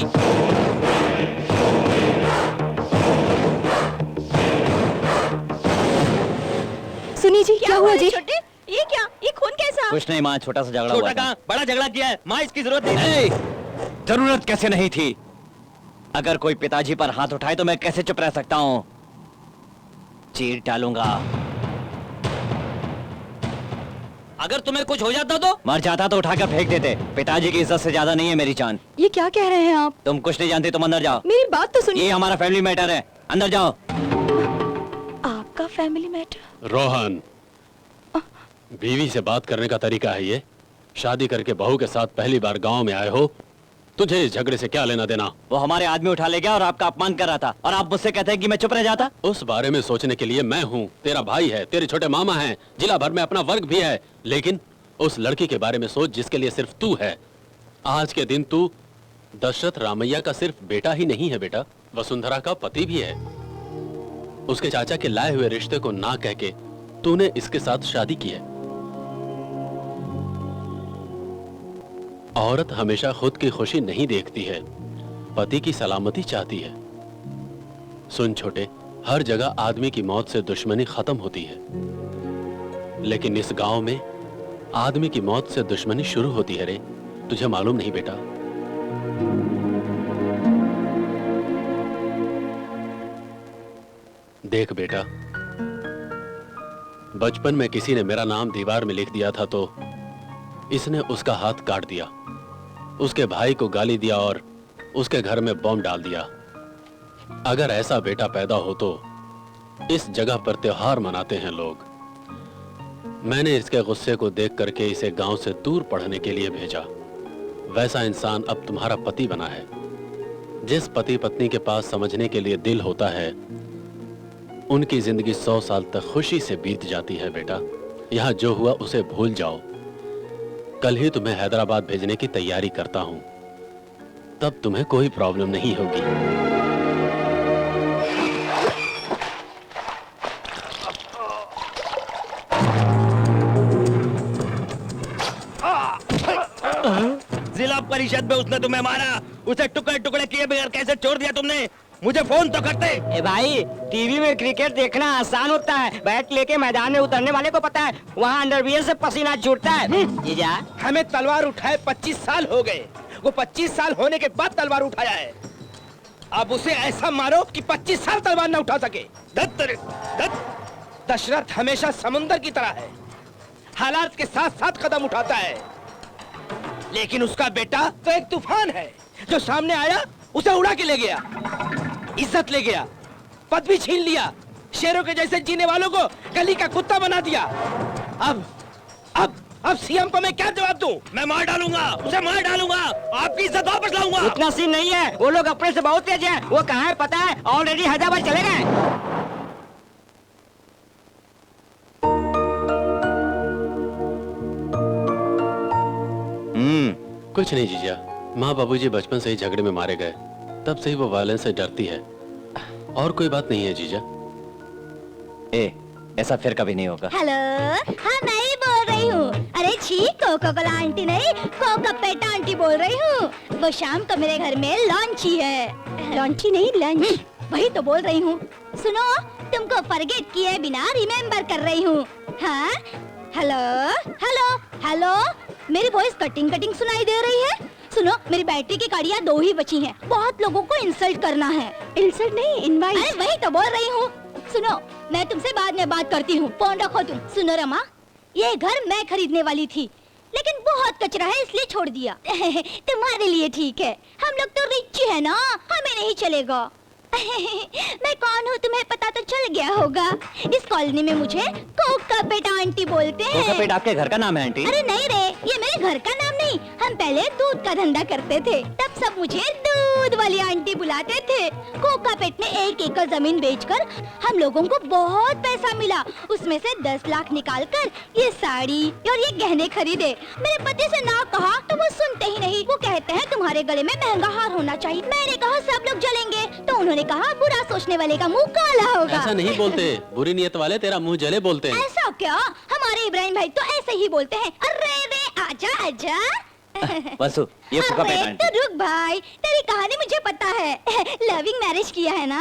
Speaker 5: सुनिए जी, क्या हुआ जी? छोटे, ये क्या? ये खून कैसा?
Speaker 3: कुछ नहीं माँ, छोटा सा झगड़ा हुआ
Speaker 4: छोटा
Speaker 3: था।
Speaker 4: कहाँ? बड़ा झगड़ा किया है माँ, इसकी जरूरत नहीं।
Speaker 3: जरूरत कैसे नहीं थी? अगर कोई पिताजी पर हाथ उठाए तो मैं कैसे चुप रह सकता हूं? चीर डालूंगा।
Speaker 4: अगर तुम्हें कुछ हो जाता तो?
Speaker 3: मर जाता तो उठाकर फेंक देते। पिताजी की इज्जत से ज्यादा नहीं है मेरी जान।
Speaker 5: ये क्या कह रहे हैं आप?
Speaker 3: तुम कुछ नहीं जानते, तुम अंदर जाओ।
Speaker 5: मेरी बात तो सुनिए।
Speaker 3: ये हमारा फैमिली मैटर है, अंदर जाओ।
Speaker 5: आपका फैमिली मैटर?
Speaker 10: रोहन, बीवी से बात करने का तरीका है ये? शादी करके बहू के साथ पहली बार गांव में आए हो, तुझे इस झगड़े से क्या लेना देना?
Speaker 3: वो हमारे आदमी उठा ले गया और आपका अपमान कर रहा था, और आप मुझसे कहते हैं कि मैं चुप रह जाता।
Speaker 10: उस बारे में सोचने के लिए मैं हूँ, तेरा भाई है, तेरे छोटे मामा हैं, जिला भर में अपना वर्ग भी है, लेकिन उस लड़की के बारे में सोच जिसके लिए सिर्फ तू है। आज के दिन तू दशरथ रामैया का सिर्फ बेटा ही नहीं है बेटा, वसुंधरा का पति भी है। उसके चाचा के लाए हुए रिश्ते को ना कह के तूने इसके साथ शादी की है। औरत हमेशा खुद की खुशी नहीं देखती है, पति की सलामती चाहती है। सुन छोटे, हर जगह आदमी की मौत से दुश्मनी खत्म होती है, लेकिन इस गांव में आदमी की मौत से दुश्मनी शुरू होती है रे, तुझे मालूम नहीं बेटा? देख बेटा, बचपन में किसी ने मेरा नाम दीवार में लिख दिया था तो इसने उसका हाथ काट दिया, उसके भाई को गाली दिया और उसके घर में बम डाल दिया। अगर ऐसा बेटा पैदा हो तो इस जगह पर त्योहार मनाते हैं लोग। मैंने इसके गुस्से को देख करके इसे गांव से दूर पढ़ने के लिए भेजा। वैसा इंसान अब तुम्हारा पति बना है। जिस पति पत्नी के पास समझने के लिए दिल होता है, उनकी जिंदगी 100 साल तक खुशी से बीत जाती है बेटा। यहाँ जो हुआ उसे भूल जाओ। कल ही तुम्हें हैदराबाद भेजने की तैयारी करता हूँ, तब तुम्हें कोई प्रॉब्लम नहीं होगी।
Speaker 4: जिला परिषद में उसने तुम्हें मारा, उसे टुकड़े टुकड़े किए बगैर कैसे छोड़ दिया तुमने? मुझे फोन तो करते।
Speaker 3: ए भाई, टीवी में क्रिकेट देखना आसान होता है, बैट लेके मैदान में उतरने वाले को पता है वहाँ अंडरवियर से पसीना छूटता है। जीजा,
Speaker 1: हमें तलवार उठाए 25 साल हो गए। वो 25 साल होने के बाद तलवार उठाया है। अब उसे ऐसा मारो कि 25 साल तलवार न उठा सके। दशरथ हमेशा समुंदर की तरह है, हालात के साथ साथ कदम उठाता है, लेकिन उसका बेटा तो एक तूफान है जो सामने आया उसे उड़ा के ले गया, इज्जत ले गया, पद भी छीन लिया, शेरों के जैसे जीने वालों को गली का कुत्ता बना दिया। अब सीएम को मैं क्या जवाब दूं?
Speaker 4: मैं मार डालूंगा, उसे मार डालूंगा, आपकी इज्जत वापस लाऊंगा।
Speaker 3: उतना सीन नहीं है, वो लोग अपने से बहुत तेज हैं। वो कहाँ है पता है? ऑलरेडी हैदराबाद चले गए।
Speaker 10: कुछ नहीं जीजा, माँ बाबूजी बचपन से ही झगड़े में मारे गए, तब से ही वो वायलेंस से डरती है, और कोई बात नहीं है जीजा।
Speaker 6: ऐसा फिर कभी नहीं होगा।
Speaker 2: हेलो, हाँ मैं ही बोल रही हूँ। अरे छी, कोको कोला आंटी नहीं, कोका पेटा आंटी बोल रही हूँ। वो शाम को मेरे घर में लॉन्ची है। लॉन्ची नहीं, लंच। वही तो बोल रही हूँ। सुनो, तुमको फॉरगेट किए बिना रिमेम्बर कर रही हूँ। हाँ, हेलो हेलो हेलो, मेरी वॉइस कटिंग कटिंग सुनाई दे रही है? सुनो, मेरी बैटरी की कड़ियाँ 2 ही बची हैं। बहुत लोगों को इंसल्ट करना है। इंसल्ट नहीं, इनवाइट। अरे वही तो बोल रही हूँ। सुनो, मैं तुमसे बाद में बात करती हूँ, फोन रखो तुम। सुनो रमा, ये घर मैं खरीदने वाली थी, लेकिन बहुत कचरा है इसलिए छोड़ दिया। तुम्हारे लिए ठीक है, हम लोग तो रिच है ना, हमें नहीं चलेगा। मैं कौन हूँ तुम्हें पता तो चल गया होगा। इस कॉलोनी में मुझे कोका पेटा आंटी बोलते हैं।
Speaker 6: कोका पेटा आपके घर का नाम है आंटी?
Speaker 2: अरे नहीं रे, ये मेरे घर का नाम नहीं। हम पहले दूध का धंधा करते थे, तब सब मुझे दूध वाली आंटी बुलाते थे। कोका पेट ने 1 एकड़ जमीन बेचकर हम लोगों को बहुत पैसा मिला। उसमें से 10 लाख निकाल कर ये साड़ी और ये गहने खरीदे। मेरे पति से ना कहा तो वो सुनते ही नहीं। वो कहते हैं तुम्हारे गले में महंगा हार होना चाहिए। मैंने कहा सब लोग जलेंगे, तो उन्होंने कहा बुरा सोचने वाले का मुंह काला होगा।
Speaker 10: ऐसा नहीं बोलते, बुरी नियत वाले तेरा मुंह जले बोलते हैं।
Speaker 2: ऐसा क्या? हमारे इब्राहिम भाई तो ऐसे ही बोलते हैं। अरे रे, आजा आजा।
Speaker 6: वसु, ये कोका पेटा
Speaker 2: अरे
Speaker 6: आंटी।
Speaker 2: तो रुक भाई, तेरी कहानी मुझे पता है। लविंग मैरिज किया है ना,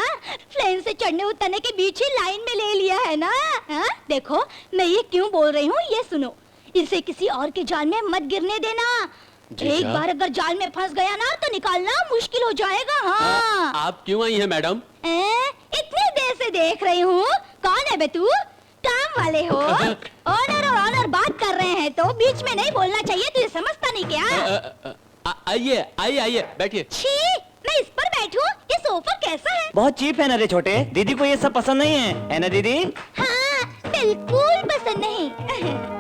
Speaker 2: प्लेन से चढ़ने उतरने के बीच ही लाइन में ले लिया है ना। हा? देखो मैं ये क्यों बोल रही हूँ ये सुनो। इसे किसी और के जाल में मत गिरने देना। एक बार अगर जाल में फंस गया ना तो निकालना मुश्किल हो जाएगा। हाँ।
Speaker 10: आप क्यों आई हैं मैडम?
Speaker 2: इतनी देर से देख रही हूँ। कौन है बे तू? काम वाले हो? ऑनर और ऑनर बात कर रहे हैं तो बीच में नहीं बोलना चाहिए, तुझे समझता नहीं क्या?
Speaker 10: आइए आइए आइए, बैठिए।
Speaker 2: छी, मैं इस पर बैठूं? ये सोफा कैसा है?
Speaker 6: बहुत चीप है ना रे छोटे, दीदी को ये सब पसंद नहीं है ना दीदी?
Speaker 2: हाँ, बिल्कुल पसंद नहीं।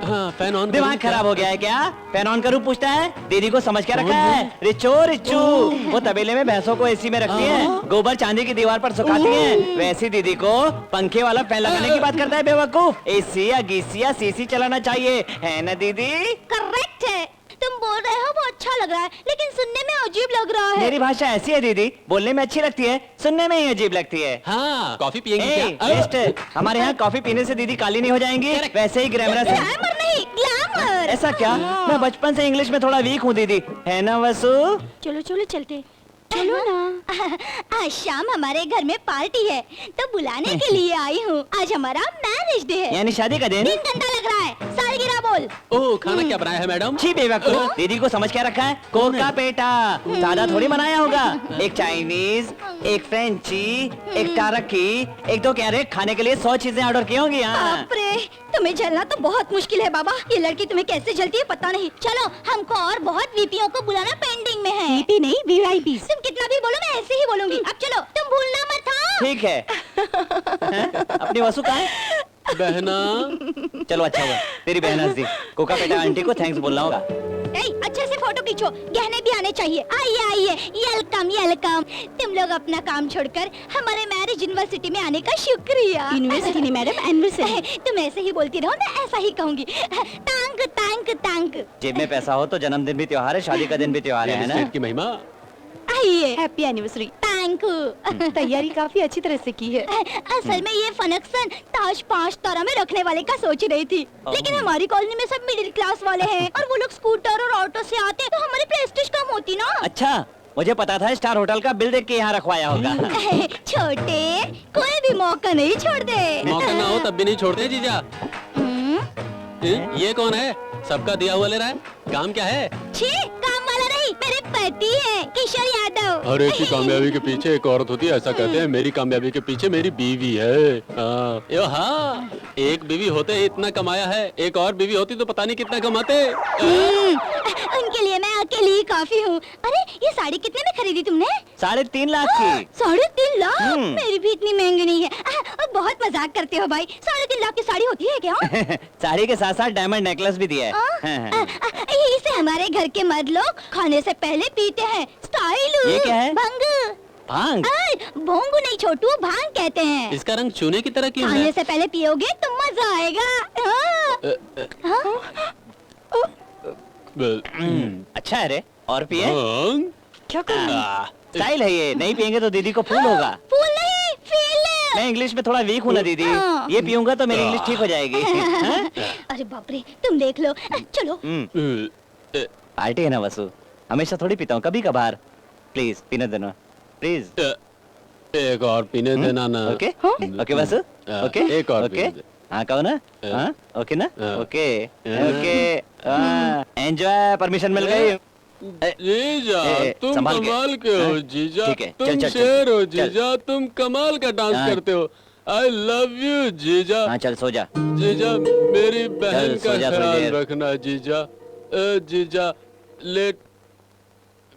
Speaker 10: हाँ, फैन ऑन।
Speaker 6: दिमाग खराब हो गया है क्या? फैन ऑन करूं पूछता है? दीदी को समझ के रखा है? रिचो रिचू, वो तबेले में भैंसों को एसी में रखती है, गोबर चांदी की दीवार पर सुखाती है। वैसी दीदी को पंखे वाला फैन लगाने की बात करता है बेवकूफ। एसी या गीसी या सीसी चलाना चाहिए, है ना दीदी?
Speaker 2: करेक्ट है, तुम बोल रहे हो वो अच्छा लग रहा है, लेकिन सुनने में अजीब लग रहा है।
Speaker 6: मेरी भाषा ऐसी है दीदी, बोलने में अच्छी लगती है, सुनने में ही अजीब लगती है।
Speaker 10: हाँ, कॉफी पियेंगी क्या?
Speaker 6: बेस्ट, हमारे यहाँ कॉफी पीने से दीदी काली नहीं हो जाएंगी। वैसे ही ग्रामर से।
Speaker 2: ग्लैमर नहीं, ग्लैमर।
Speaker 6: ऐसा क्या? मैं बचपन से इंग्लिश में थोड़ा वीक हूँ दीदी, है ना वसु?
Speaker 2: चलो चलो चलते, चलो ना। आज शाम हमारे घर में पार्टी है, तो बुलाने के लिए आई हूँ। आज हमारा मैरिज डे है।
Speaker 6: यानी शादी का दिन?
Speaker 2: दिन गंदा लग रहा है, सालगिरह बोल।
Speaker 10: ओह, खाना क्या बनाया है मैडम?
Speaker 6: छी बेवकूफ, दीदी को समझ क्या रखा है? कोका पेटा ज्यादा थोड़ी बनाया होगा। एक चाइनीज, एक फ्रेंची, एक टारकी, एक दो कैरेट खाने के लिए 100 चीजें ऑर्डर की होंगी।
Speaker 2: बाप रे, तुम्हें जलना तो बहुत मुश्किल है बाबा। ये लड़की तुम्हें कैसे जलती है पता नहीं। चलो, हमको और बहुत वीपीओ को बुलाना पेंडिंग में है। वीपी नहीं, वीआईपी। तुम कितना भी बोलो मैं ऐसे ही बोलूंगी। अब चलो, तुम भूलना मत। हाँ?
Speaker 6: ठीक है। अपनी वसु कहाँ है?
Speaker 10: बहना।
Speaker 6: चलो अच्छा हुआ तेरी बहन हंस दी। कोका पेटा आंटी को थैंक्स बोलना होगा।
Speaker 2: अच्छे से फोटो फोटो खींचो, गहने भी आने चाहिए। आइए आइए, वेलकम वेलकम। तुम लोग अपना काम छोड़कर हमारे मैरिज यूनिवर्सिटी में आने का शुक्रिया।
Speaker 5: यूनिवर्सिटी नहीं मैडम, एनिवर्सरी।
Speaker 2: तुम ऐसे ही बोलती रहो, मैं ऐसा ही कहूँगी। तांक तांक तांक।
Speaker 6: जेब में पैसा हो तो जन्मदिन भी त्योहार है, शादी का दिन भी त्योहार है ना?
Speaker 10: स्टेट की महिमा।
Speaker 2: आइए।
Speaker 5: Happy anniversary.
Speaker 2: Thank you.
Speaker 5: तैयारी काफी अच्छी तरह से की है।
Speaker 2: असल में ये फंक्शन ताज 5 तारा में रखने वाले का सोच रही थी, लेकिन हमारी कॉलोनी में सब मिडिल क्लास वाले हैं और वो लोग स्कूटर और ऑटो से आते तो हमारी प्रेस्टीज कम होती ना।
Speaker 6: अच्छा, मुझे पता था स्टार होटल का बिल देख के यहाँ रखवाया होगा।
Speaker 2: छोटे, कोई भी मौका नहीं छोड़ते।
Speaker 10: मौका ना हो तब भी नहीं छोड़ते जीजा। ये कौन है? सबका दिया हुआ ले रहा है। काम क्या है?
Speaker 2: छी, काम वाला नहीं, मेरे पति है किशोर यादव।
Speaker 10: हर एक की कामयाबी के पीछे एक औरत होती है, ऐसा कहते हैं। मेरी कामयाबी के पीछे मेरी बीवी है। हाँ, एक बीवी होते ही इतना कमाया है, एक और बीवी होती तो पता नहीं कितना कमाते।
Speaker 2: उनके लिए मैं अकेली ही काफी हूँ। अरे ये साड़ी कितने में खरीदी तुमने?
Speaker 6: 3.5 लाख की।
Speaker 2: 3.5 लाख? मेरी भी इतनी महंगी नहीं है। बहुत मजाक करते हो भाई। 3.5 लाख की साड़ी होती है क्या?
Speaker 6: साड़ी के साथ साथ डायमंड नेकलेस भी दिया है।
Speaker 2: इसे हमारे घर के मर्द लोग खाने से पहले पीते हैं। स्टाइल।
Speaker 6: ये क्या है?
Speaker 2: भंग।
Speaker 6: भांग?
Speaker 2: भोंगू नहीं छोटू, भांग कहते हैं।
Speaker 10: इसका रंग चूने की तरह क्यों
Speaker 2: खाने
Speaker 10: है?
Speaker 2: से पहले पियोगे तो मजा आएगा।
Speaker 6: अच्छा है रे, और पिए?
Speaker 10: भांग?
Speaker 5: क्या कर
Speaker 6: स्टाइल है ये, नहीं पियेंगे तो दीदी को फूल होगा।
Speaker 2: फूल नहीं, फील।
Speaker 6: मैं इंग्लिश में थोड़ा वीक हूँ ना दीदी, ये पीऊंगा तो मेरी इंग्लिश ठीक हो जाएगी। हाँ?
Speaker 2: अरे बाप रे, तुम देख लो। चलो।
Speaker 6: पार्टी है ना वसु, हमेशा थोड़ी पीता हूँ, कभी कभार। प्लीज पीने देना, प्लीज।
Speaker 10: एक और पीने देना ना।
Speaker 6: ओके ओके वसु, ओके
Speaker 10: एक और
Speaker 6: ओके।
Speaker 10: पीने दे।
Speaker 6: हाँ कहो ना, हाँ ओके ना,
Speaker 10: हाँ।
Speaker 6: Okay okay. एंजॉय, परमिशन मिल गई।
Speaker 10: जीजा, तुम
Speaker 6: संभाल के।
Speaker 10: कमाल के हो
Speaker 6: हाँ?
Speaker 10: जीजा।
Speaker 6: ठीक है, चल,
Speaker 10: तुम
Speaker 6: चल,
Speaker 10: शेर हो
Speaker 6: चल।
Speaker 10: जीजा, तुम कमाल का डांस
Speaker 6: हाँ।
Speaker 10: करते हो। आई लव यू जीजा।
Speaker 6: हाँ चल सो जा।
Speaker 10: जीजा, मेरी बहन
Speaker 6: सो
Speaker 10: का
Speaker 6: जा, थोड़ी
Speaker 10: ख्याल
Speaker 6: देर।
Speaker 10: रखना जीजा। जीजा, लेट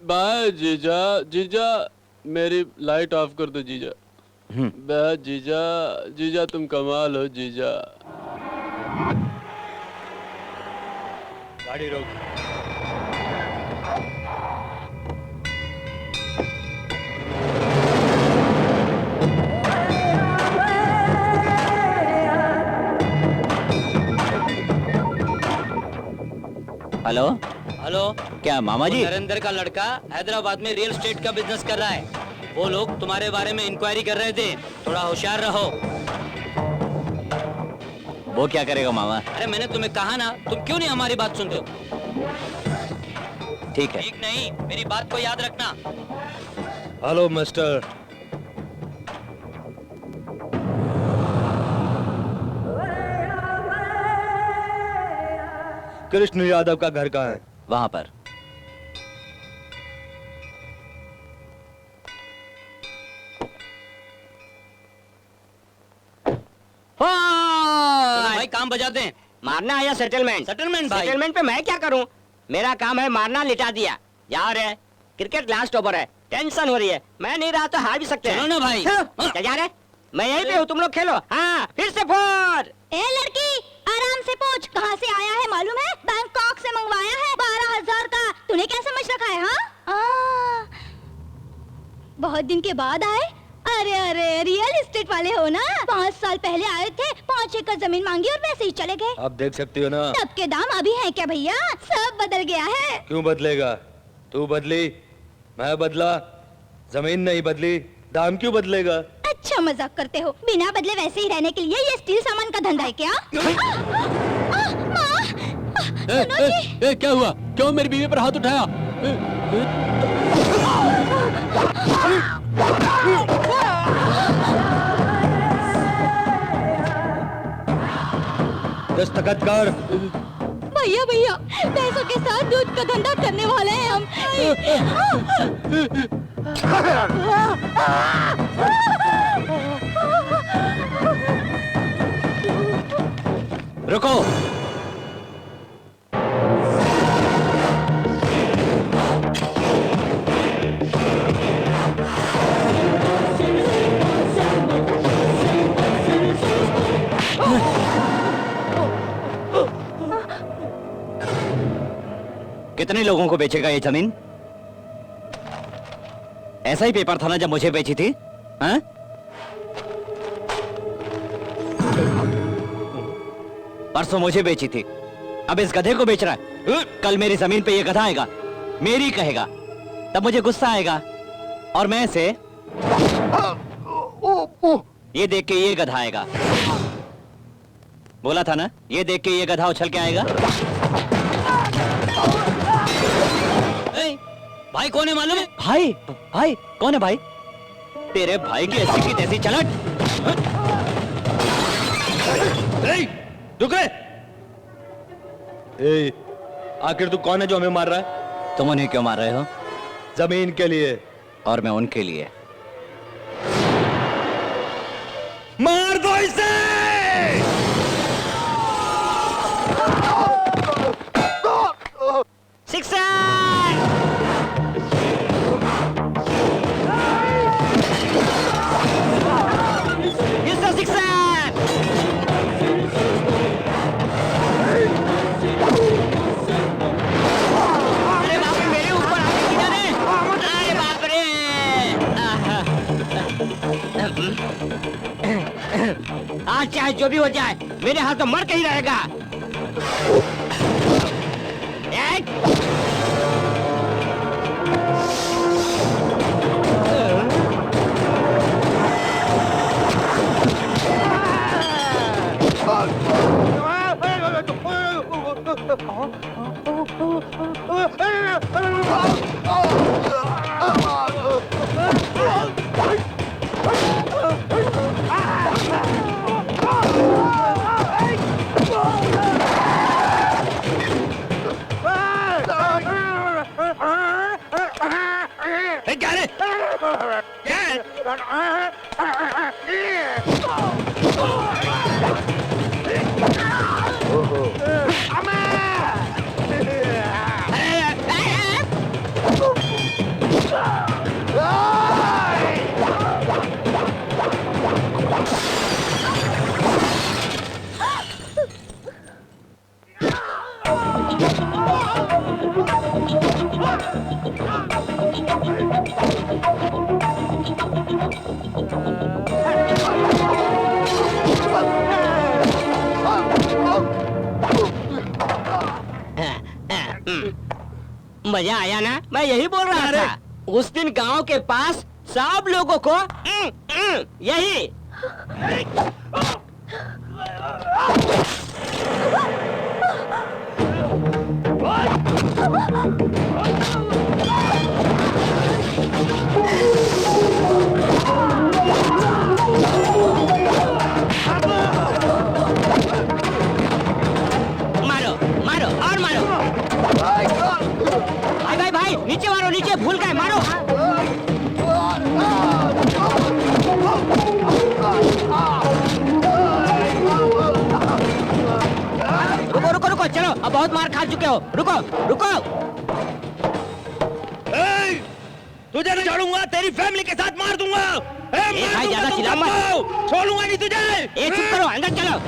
Speaker 10: बाय जीजा। जीजा, मेरी लाइट ऑफ कर दो जीजा। बस जीजा, जीजा तुम कमाल हो जीजा।
Speaker 4: गाड़ी रोक।
Speaker 6: हेलो
Speaker 3: हेलो,
Speaker 6: क्या मामा जी?
Speaker 3: नरेंद्र का लड़का हैदराबाद में रियल एस्टेट का बिजनेस कर रहा है। वो लोग तुम्हारे बारे में इंक्वायरी कर रहे थे, थोड़ा होशियार रहो।
Speaker 6: वो क्या करेगा मामा?
Speaker 3: अरे मैंने तुम्हें कहा ना, तुम क्यों नहीं हमारी बात सुनते हो?
Speaker 6: ठीक है।
Speaker 3: ठीक नहीं, मेरी बात को याद रखना।
Speaker 4: हेलो मिस्टर, कृष्ण यादव का घर कहाँ है?
Speaker 6: वहां पर।
Speaker 3: भाई काम बजा दें।
Speaker 6: मारना है या सेटलमेंट?
Speaker 3: सेटलमेंट भाई।
Speaker 6: सेटलमेंट पे मैं क्या करूं? मेरा काम है मारना, लिटा दिया। जा रहे हैं, क्रिकेट लास्ट ओवर है, टेंशन हो रही है, मैं नहीं रहा तो हार भी सकते हैं।
Speaker 3: चलो ना भाई।
Speaker 6: क्या जा रहे? मैं यहीं पे हूँ, तुम लोग खेलो। हाँ फिर से फोर।
Speaker 2: ए लड़की, आराम से पूछ, कहाँ से आया है मालूम है? बैंकॉक से मंगवाया है 12,000 का। तूने क्या समझ रखा है? हाँ, बहुत दिन के बाद आए। अरे अरे, रियल एस्टेट वाले हो ना? 5 साल पहले आए थे, 5 एकड़ जमीन मांगी और वैसे ही चले गए।
Speaker 4: आप देख सकती हो ना।
Speaker 2: तब के दाम अभी हैं क्या भैया? सब बदल गया है।
Speaker 4: क्यों बदलेगा? तू बदली, मैं बदला, जमीन नहीं बदली, दाम क्यों बदलेगा?
Speaker 2: अच्छा मजाक करते हो। बिना बदले वैसे ही रहने के लिए ये स्टील सामान का धंधा है क्या? माँ, सुनो जी।
Speaker 10: क्या हुआ? क्यों मेरी बीवी पर हाथ उठाया?
Speaker 4: दस्तखत कर।
Speaker 2: भैया भैया, पैसों के साथ दूध का धंधा करने वाले हैं हम।
Speaker 6: रुको। कितने लोगों को बेचेगा ये जमीन? ऐसा ही पेपर था ना जब मुझे बेची थी, हाँ? परसों मुझे बेची थी, अब इस गधे को बेच रहा है। कल मेरी जमीन पे ये गधा आएगा, मेरी कहेगा, तब मुझे गुस्सा आएगा और मैं इसे ये देख के ये गधा आएगा। बोला था ना, ये देख के ये गधा उछल के आएगा। भाई कौन है मालूम है? भाई भाई कौन है भाई? तेरे भाई की ऐसी की तैसी चलट।
Speaker 4: रुक रे। आखिर तू कौन है जो हमें मार रहा है?
Speaker 6: तुम उन्हें क्यों मार रहे हो?
Speaker 4: जमीन के लिए।
Speaker 6: और मैं उनके लिए।
Speaker 4: मार दो इसे।
Speaker 3: आज चाहे जो भी हो जाए, मेरे हाथ तो मर के ही रहेगा। मजा आया ना? मैं यही बोल रहा था। उस दिन गांव के पास सब लोगों को यही मारो मारो और मारो। भाई भाई भाई नीचे मारो, नीचे भूल गए, मारो। रुको रुको रुको, चलो अब बहुत मार खा चुके हो, रुको रुको।
Speaker 4: तुझे नहीं छोड़ूंगा, तेरी फैमिली के साथ मार दूंगा।
Speaker 3: भाई ज्यादा चिल्ला मत,
Speaker 4: छोड़ूंगा नहीं तुझे।
Speaker 3: चुप करो, अंदर चलो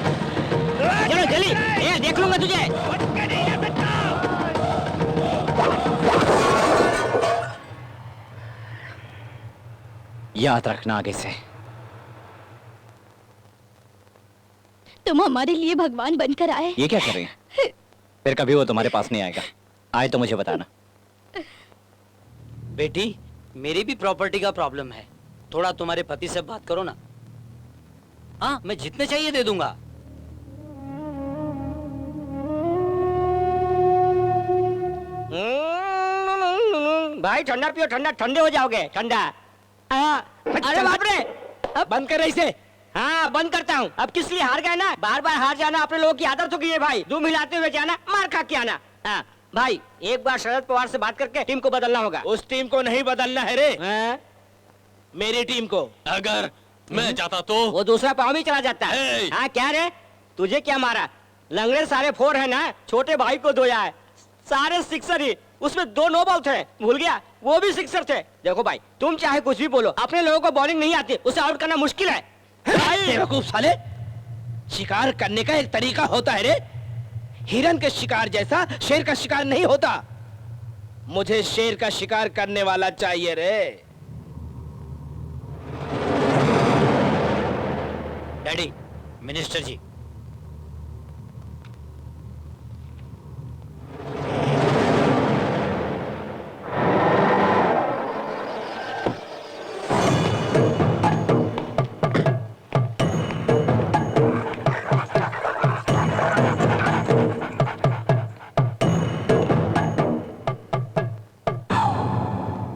Speaker 3: चलो जल्दी, देख लूंगा तुझे।
Speaker 6: याद रखना आगे से।
Speaker 2: तुम हमारे लिए भगवान बनकर आए।
Speaker 6: ये क्या कर रही है? फिर कभी वो तुम्हारे पास नहीं आएगा, आए तो मुझे बताना।
Speaker 4: बेटी, मेरी भी प्रॉपर्टी का प्रॉब्लम है, थोड़ा तुम्हारे पति से बात करो ना। हाँ, मैं जितने चाहिए दे दूंगा।
Speaker 3: भाई ठंडा पियो, ठंडा, ठंडे हो जाओगे, ठंडा। अरे बाप रे,
Speaker 1: बंद कर इसे।
Speaker 3: हाँ बंद करता हूँ। अब किस लिए हार गए ना? बार बार हार जाना अपने लोगों की आदत हो गई है भाई। धूम हिलाते हुए जाना, मार खा के आना। हाँ भाई, एक बार शरद पवार से बात करके टीम को बदलना होगा।
Speaker 1: उस टीम को नहीं बदलना है रे, मेरी टीम को।
Speaker 10: अगर मैं चाहता तो
Speaker 3: वो दूसरा पाँव भी चला जाता है।
Speaker 10: Hey!
Speaker 3: हाँ क्या रे, तुझे क्या मारा? लंगड़े सारे 4 है ना, छोटे भाई को धोया है, सारे सिक्सर ही, उसमें 2 नो बॉल थे, भूल गया, वो भी सिक्सर थे। देखो भाई, तुम चाहे कुछ भी बोलो, अपने लोगों को बॉलिंग नहीं आती, उसे आउट करना मुश्किल है।
Speaker 1: बेवकूफ साले, शिकार करने का एक तरीका होता है रे। हिरन के शिकार जैसा शेर का शिकार नहीं होता। मुझे शेर का शिकार करने वाला चाहिए रे।
Speaker 6: डैडी, मिनिस्टर जी।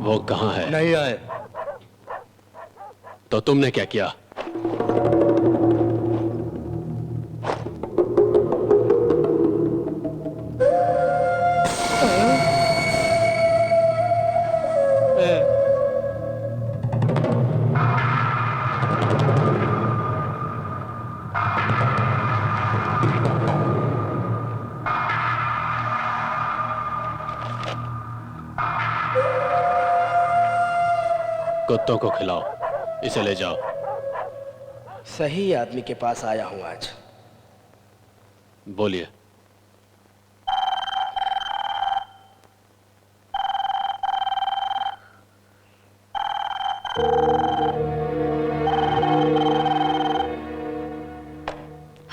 Speaker 10: वो कहाँ है?
Speaker 4: नहीं आए।
Speaker 10: तो तुमने क्या किया? कुत्तों को खिलाओ, इसे ले जाओ।
Speaker 1: सही आदमी के पास आया हूं आज।
Speaker 10: बोलिए।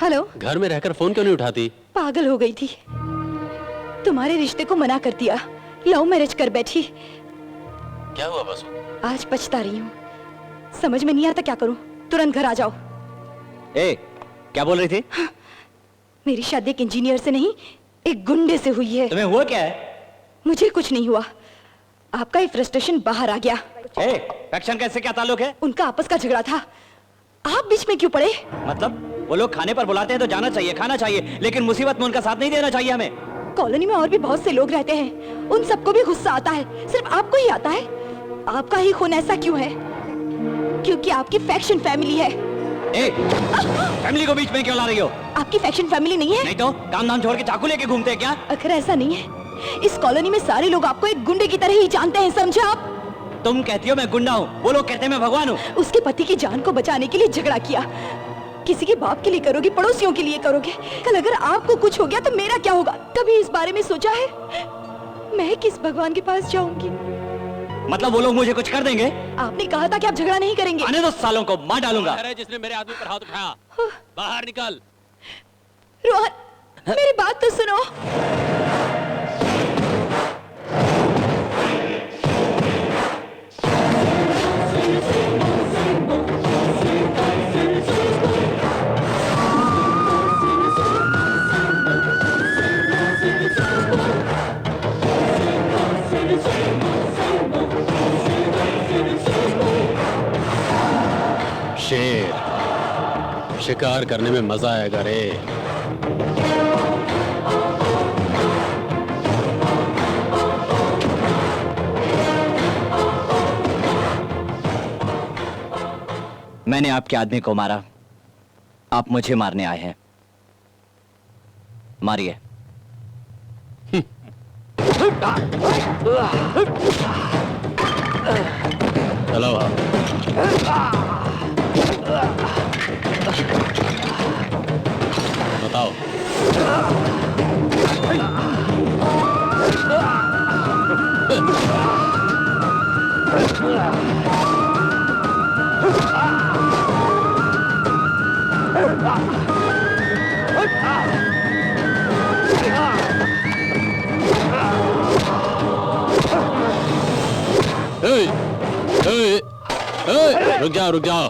Speaker 5: हेलो।
Speaker 10: घर में रहकर फोन क्यों नहीं उठाती?
Speaker 5: पागल हो गई थी, तुम्हारे रिश्ते को मना कर दिया, लव मैरिज कर बैठी।
Speaker 10: क्या हुआ बस?
Speaker 5: आज पछता रही हूँ, समझ में नहीं आता क्या करूँ। तुरंत घर आ जाओ।
Speaker 6: ए, क्या बोल रही थी?
Speaker 5: मेरी शादी एक इंजीनियर से नहीं, एक गुंडे से हुई है।
Speaker 6: तुम्हें हुआ क्या है?
Speaker 5: मुझे कुछ नहीं हुआ, आपका ये फ्रस्ट्रेशन बाहर आ गया।
Speaker 6: फैक्शन कैसे क्या ताल्लुक है?
Speaker 5: उनका आपस का झगड़ा था, आप बीच में क्यों पड़े?
Speaker 6: मतलब वो लोग खाने पर बुलाते हैं तो जाना चाहिए, खाना चाहिए, लेकिन मुसीबत में उनका साथ नहीं देना चाहिए हमें।
Speaker 5: कॉलोनी में और भी बहुत से लोग रहते हैं, उन सबको भी गुस्सा आता है, सिर्फ आपको ही आता है। आपका ही खून ऐसा क्यों है? क्योंकि आपकी फैक्शन फैमिली है।
Speaker 6: फैमिली को बीच में क्यों ला रही हो?
Speaker 5: आपकी फैक्शन फैमिली नहीं है?
Speaker 6: नहीं तो काम धाम छोड़ के चाकू लेके घूमते हैं क्या?
Speaker 5: अगर ऐसा नहीं है, इस कॉलोनी में सारे लोग आपको एक गुंडे की तरह ही जानते हैं, समझे आप?
Speaker 6: तुम कहती हो मैं गुंडा हूँ, वो लोग कहते हैं मैं भगवान हूँ।
Speaker 5: उसके पति की जान को बचाने के लिए झगड़ा किया। किसी के बाप के लिए करोगे, पड़ोसियों के लिए करोगे। कल अगर आपको कुछ हो गया तो मेरा क्या होगा? कभी इस बारे में सोचा है? मैं किस भगवान के पास जाऊंगी?
Speaker 6: मतलब वो लोग मुझे कुछ कर देंगे?
Speaker 5: आपने कहा था कि आप झगड़ा नहीं करेंगे।
Speaker 6: आने दो सालों को, मार डालूंगा।
Speaker 10: जिसने मेरे आदमी पर हाथ उठाया, बाहर निकल।
Speaker 5: रोहन, मेरी बात तो सुनो।
Speaker 10: शेर शिकार करने में मजा आएगा रे।
Speaker 6: मैंने आपके आदमी को मारा, आप मुझे मारने आए हैं। मारिए।
Speaker 10: चलो बताओ। रुक जाओ रुक जाओ।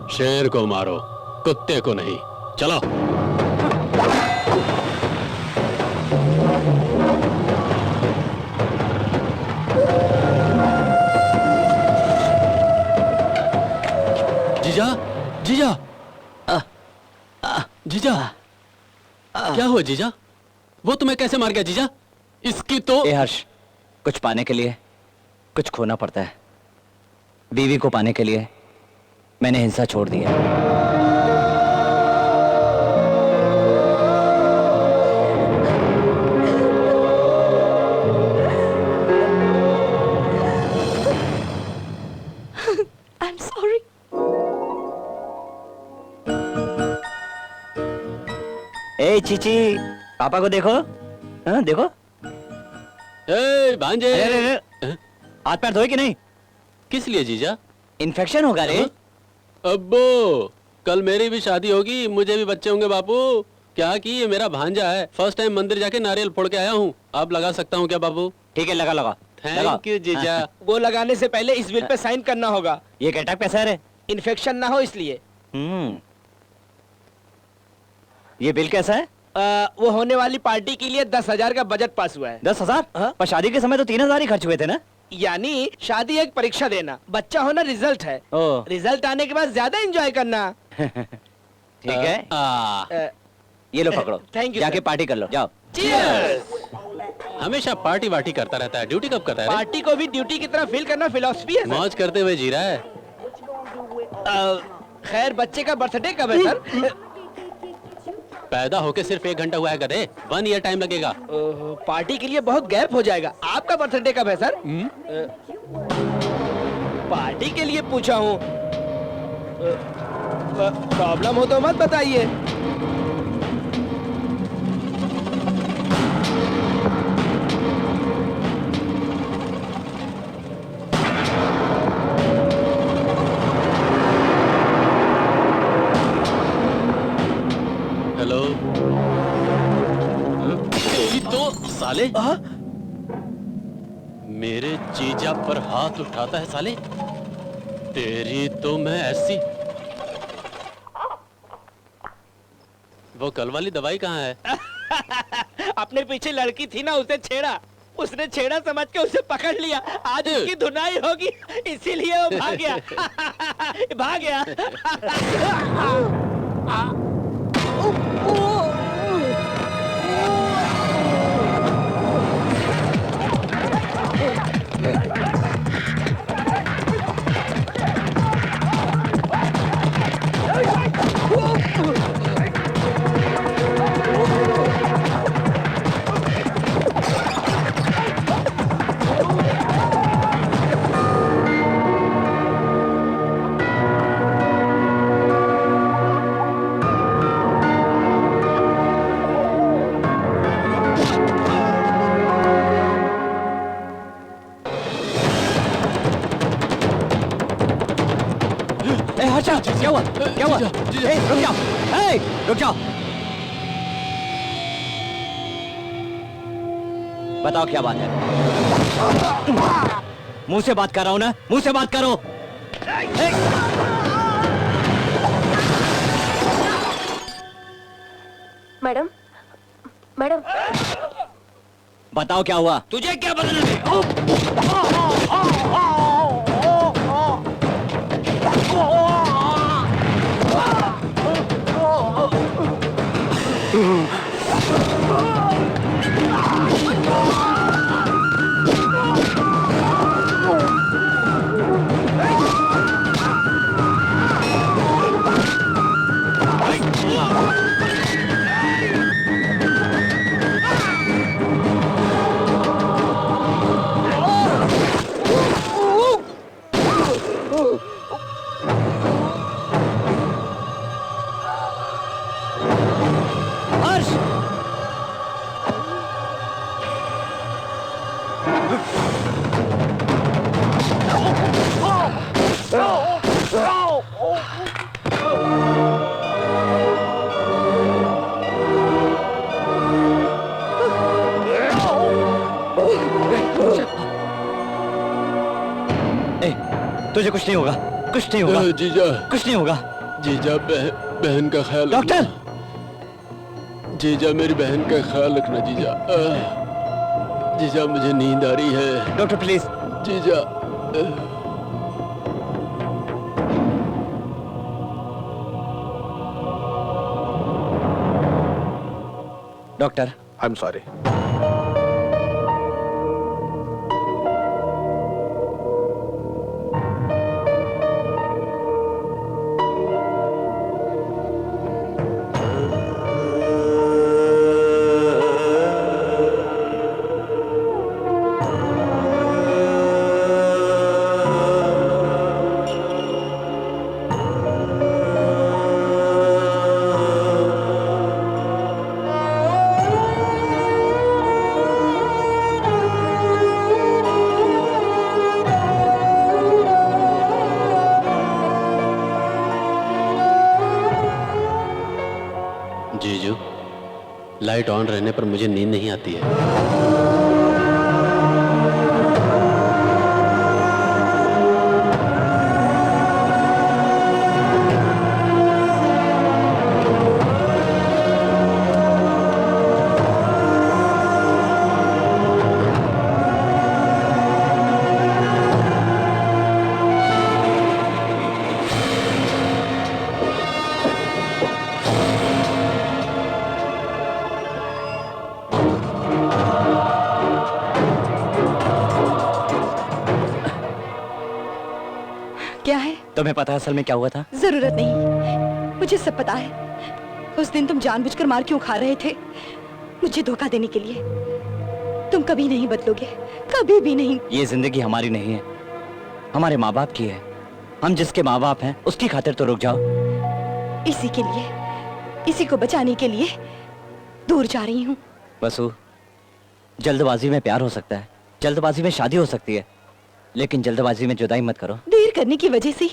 Speaker 10: शेर को मारो, कुत्ते को नहीं। चलो। जीजा, जीजा, जीजा, क्या हुआ जीजा? वो तुम्हें कैसे मार गया जीजा? इसकी तो
Speaker 6: हर्ष, कुछ पाने के लिए कुछ खोना पड़ता है। बीवी को पाने के लिए मैंने हिंसा छोड़ दी है।
Speaker 5: I'm sorry.
Speaker 6: ए चीची, पापा को देखो। हाँ देखो।
Speaker 10: ए भांजे,
Speaker 6: हाथ पैर धोए कि नहीं?
Speaker 10: किस लिए जीजा?
Speaker 6: इन्फेक्शन होगा रे।
Speaker 10: अब्बो, कल मेरी भी शादी होगी, मुझे भी बच्चे होंगे बापू। क्या कि ये मेरा भांजा है, फर्स्ट टाइम मंदिर जाके नारियल फोड़ के आया हूँ। अब लगा सकता हूँ क्या बाबू?
Speaker 6: ठीक है, लगा लगा।
Speaker 10: थैंक यू जीजा।
Speaker 1: वो लगाने से पहले इस बिल पे साइन करना होगा।
Speaker 6: ये कैटअप कैसा है रे?
Speaker 1: इन्फेक्शन ना हो इसलिए।
Speaker 6: ये बिल कैसा है?
Speaker 1: वो होने वाली पार्टी के लिए 10,000 का बजट पास हुआ है।
Speaker 6: 10,000?
Speaker 1: हाँ?
Speaker 6: पर शादी के समय तो 3,000 ही खर्च हुए थे ना?
Speaker 1: यानी शादी एक परीक्षा देना, बच्चा होना रिजल्ट है।
Speaker 6: ओह।
Speaker 1: रिजल्ट आने के बाद ज्यादा एंजॉय करना।
Speaker 6: ठीक है, ये लो पकड़ो।
Speaker 1: थैंक यू
Speaker 6: जाके पार्टी कर लो, जाओ।
Speaker 10: हमेशा पार्टी वार्टी करता रहता है, ड्यूटी कब करता है?
Speaker 1: पार्टी को भी ड्यूटी की तरह फील करना फिलॉसफी है।
Speaker 10: मौज करते हुए जी रहा है।
Speaker 1: खैर, बच्चे का बर्थडे कब है सर?
Speaker 10: पैदा होके सिर्फ 1 घंटा हुआ है गधे, 1 ईयर टाइम लगेगा।
Speaker 1: पार्टी के लिए बहुत गैप हो जाएगा। आपका बर्थडे कब है सर? पार्टी के लिए पूछा हूँ। प्रॉब्लम हो तो मत बताइए।
Speaker 10: हेलो। तेरी तो साले मेरे जीजा पर हाथ उठाता है साले। तेरी तो मैं ऐसी। वो कल वाली दवाई कहाँ है?
Speaker 1: अपने पीछे लड़की थी ना, उसे छेड़ा। उसने छेड़ा समझ के उसे पकड़ लिया। आज उसकी धुनाई होगी, इसीलिए वो भाग गया। भाग गया।
Speaker 6: हर्षा, क्या हुआ? क्या हुआ? रुक जाओ, रुक जाओ। बताओ क्या बात है? मुंह से बात कर रहा हूं ना, मुंह से बात करो।
Speaker 9: मैडम, मैडम,
Speaker 6: बताओ क्या हुआ?
Speaker 1: तुझे क्या बदलना है?
Speaker 6: तुझे कुछ नहीं होगा, कुछ नहीं होगा।
Speaker 10: जीजा,
Speaker 6: कुछ नहीं होगा।
Speaker 10: जीजा, बहन का ख्याल।
Speaker 6: डॉक्टर!
Speaker 10: जीजा, मेरी बहन का ख्याल रखना जीजा। जीजा, मुझे नींद आ रही है।
Speaker 6: Doctor please.
Speaker 10: जीजा।
Speaker 6: Doctor,
Speaker 8: I am sorry.
Speaker 10: Light on रहने पर मुझे नींद नहीं आती है।
Speaker 5: क्या है?
Speaker 6: तुम्हें पता है असल में क्या हुआ था?
Speaker 5: जरूरत नहीं, मुझे सब पता है। उस दिन तुम जानबूझकर मार क्यों खा रहे थे? मुझे धोखा देने के लिए। तुम कभी नहीं बदलोगे, कभी भी नहीं।
Speaker 6: ये जिंदगी हमारी नहीं है, हमारे माँ बाप की है। हम जिसके माँ बाप हैं उसकी खातिर तो रुक जाओ।
Speaker 5: इसी के लिए, इसी को बचाने के लिए दूर जा रही हूँ।
Speaker 6: वसु, जल्दबाजी में प्यार हो सकता है, जल्दबाजी में शादी हो सकती है, लेकिन जल्दबाजी में जुदाई मत करो।
Speaker 5: देर करने की वजह से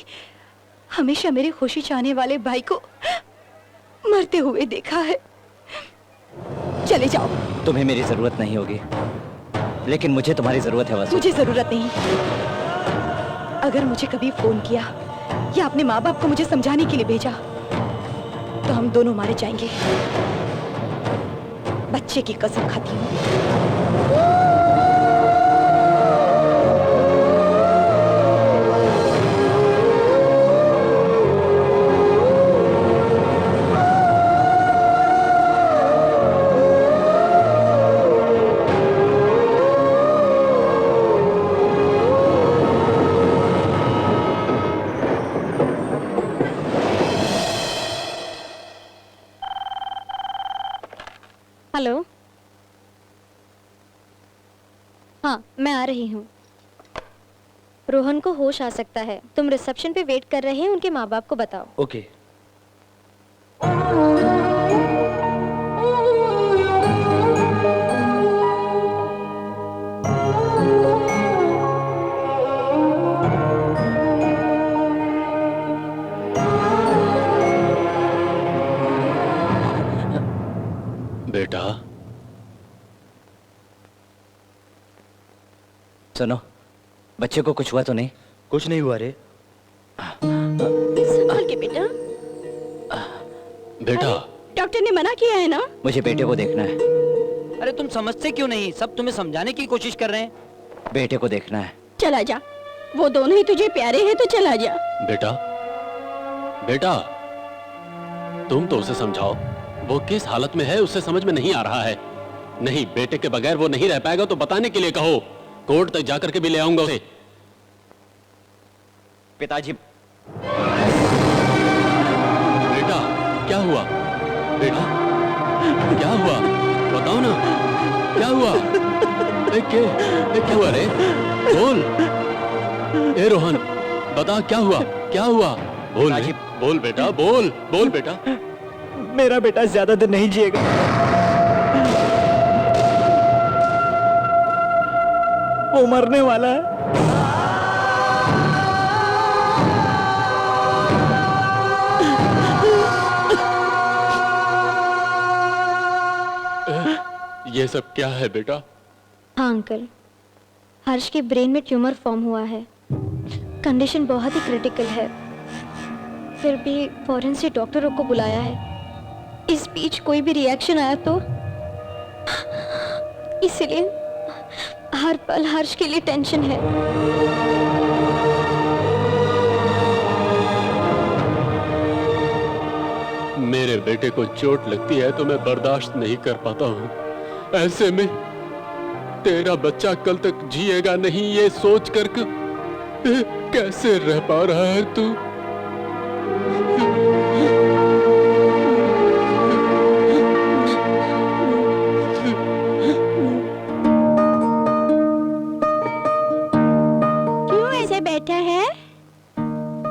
Speaker 5: हमेशा मेरे खुशी चाहने वाले भाई को मरते हुए देखा है। चले जाओ।
Speaker 6: तुम्हें मेरी जरूरत नहीं होगी, लेकिन मुझे तुम्हारी जरूरत है वसु।
Speaker 5: मुझे जरूरत नहीं। अगर मुझे कभी फोन किया या अपने माँ बाप को मुझे समझाने के लिए भेजा तो हम दोनों मारे जाएंगे। बच्चे की कसम खाती हूँ।
Speaker 2: हेलो, हाँ मैं आ रही हूँ। रोहन को होश आ सकता है, तुम रिसेप्शन पे वेट कर रहे हैं, उनके माँ बाप को बताओ।
Speaker 4: ओके।
Speaker 10: बेटा,
Speaker 6: सुनो, बच्चे को कुछ हुआ तो नहीं?
Speaker 4: कुछ नहीं हुआ रे।
Speaker 5: संभाल के बेटा।
Speaker 10: बेटा
Speaker 5: डॉक्टर ने मना किया है ना?
Speaker 6: मुझे बेटे को देखना है।
Speaker 3: अरे तुम समझते क्यों नहीं? सब तुम्हें समझाने की कोशिश कर रहे हैं।
Speaker 6: बेटे को देखना है।
Speaker 5: चला जा, वो दोनों ही तुझे प्यारे हैं तो चला जा।
Speaker 10: बेटा, बेटा, तुम तो उसे समझाओ, वो किस हालत में है उसे समझ में नहीं आ रहा है। नहीं, बेटे के बगैर वो नहीं रह पाएगा तो बताने के लिए कहो, कोर्ट तक जाकर के भी ले आऊंगा उसे।
Speaker 6: पिताजी।
Speaker 10: बेटा, क्या हुआ? बेटा, क्या हुआ? बताओ ना, क्या हुआ? क्या हुआ रे? बोल। ए रोहन, बता क्या हुआ? क्या हुआ? बोल रे, बोल बेटा, बोल, बोल बेटा।
Speaker 6: मेरा बेटा ज्यादा देर नहीं जिएगा। वो मरने वाला है।
Speaker 10: ये सब क्या है बेटा?
Speaker 2: हाँ अंकल, हर्ष के ब्रेन में ट्यूमर फॉर्म हुआ है। कंडीशन बहुत ही क्रिटिकल है, फिर भी फौरन से डॉक्टरों को बुलाया है। इस बीच कोई भी रिएक्शन आया तो इसलिए हर पल हर्ष के लिए टेंशन है।
Speaker 10: मेरे बेटे को चोट लगती है तो मैं बर्दाश्त नहीं कर पाता हूँ। ऐसे में तेरा बच्चा कल तक जिएगा नहीं, ये सोच कर कैसे रह पा रहा है तू?
Speaker 5: क्यों ऐसे बैठा है?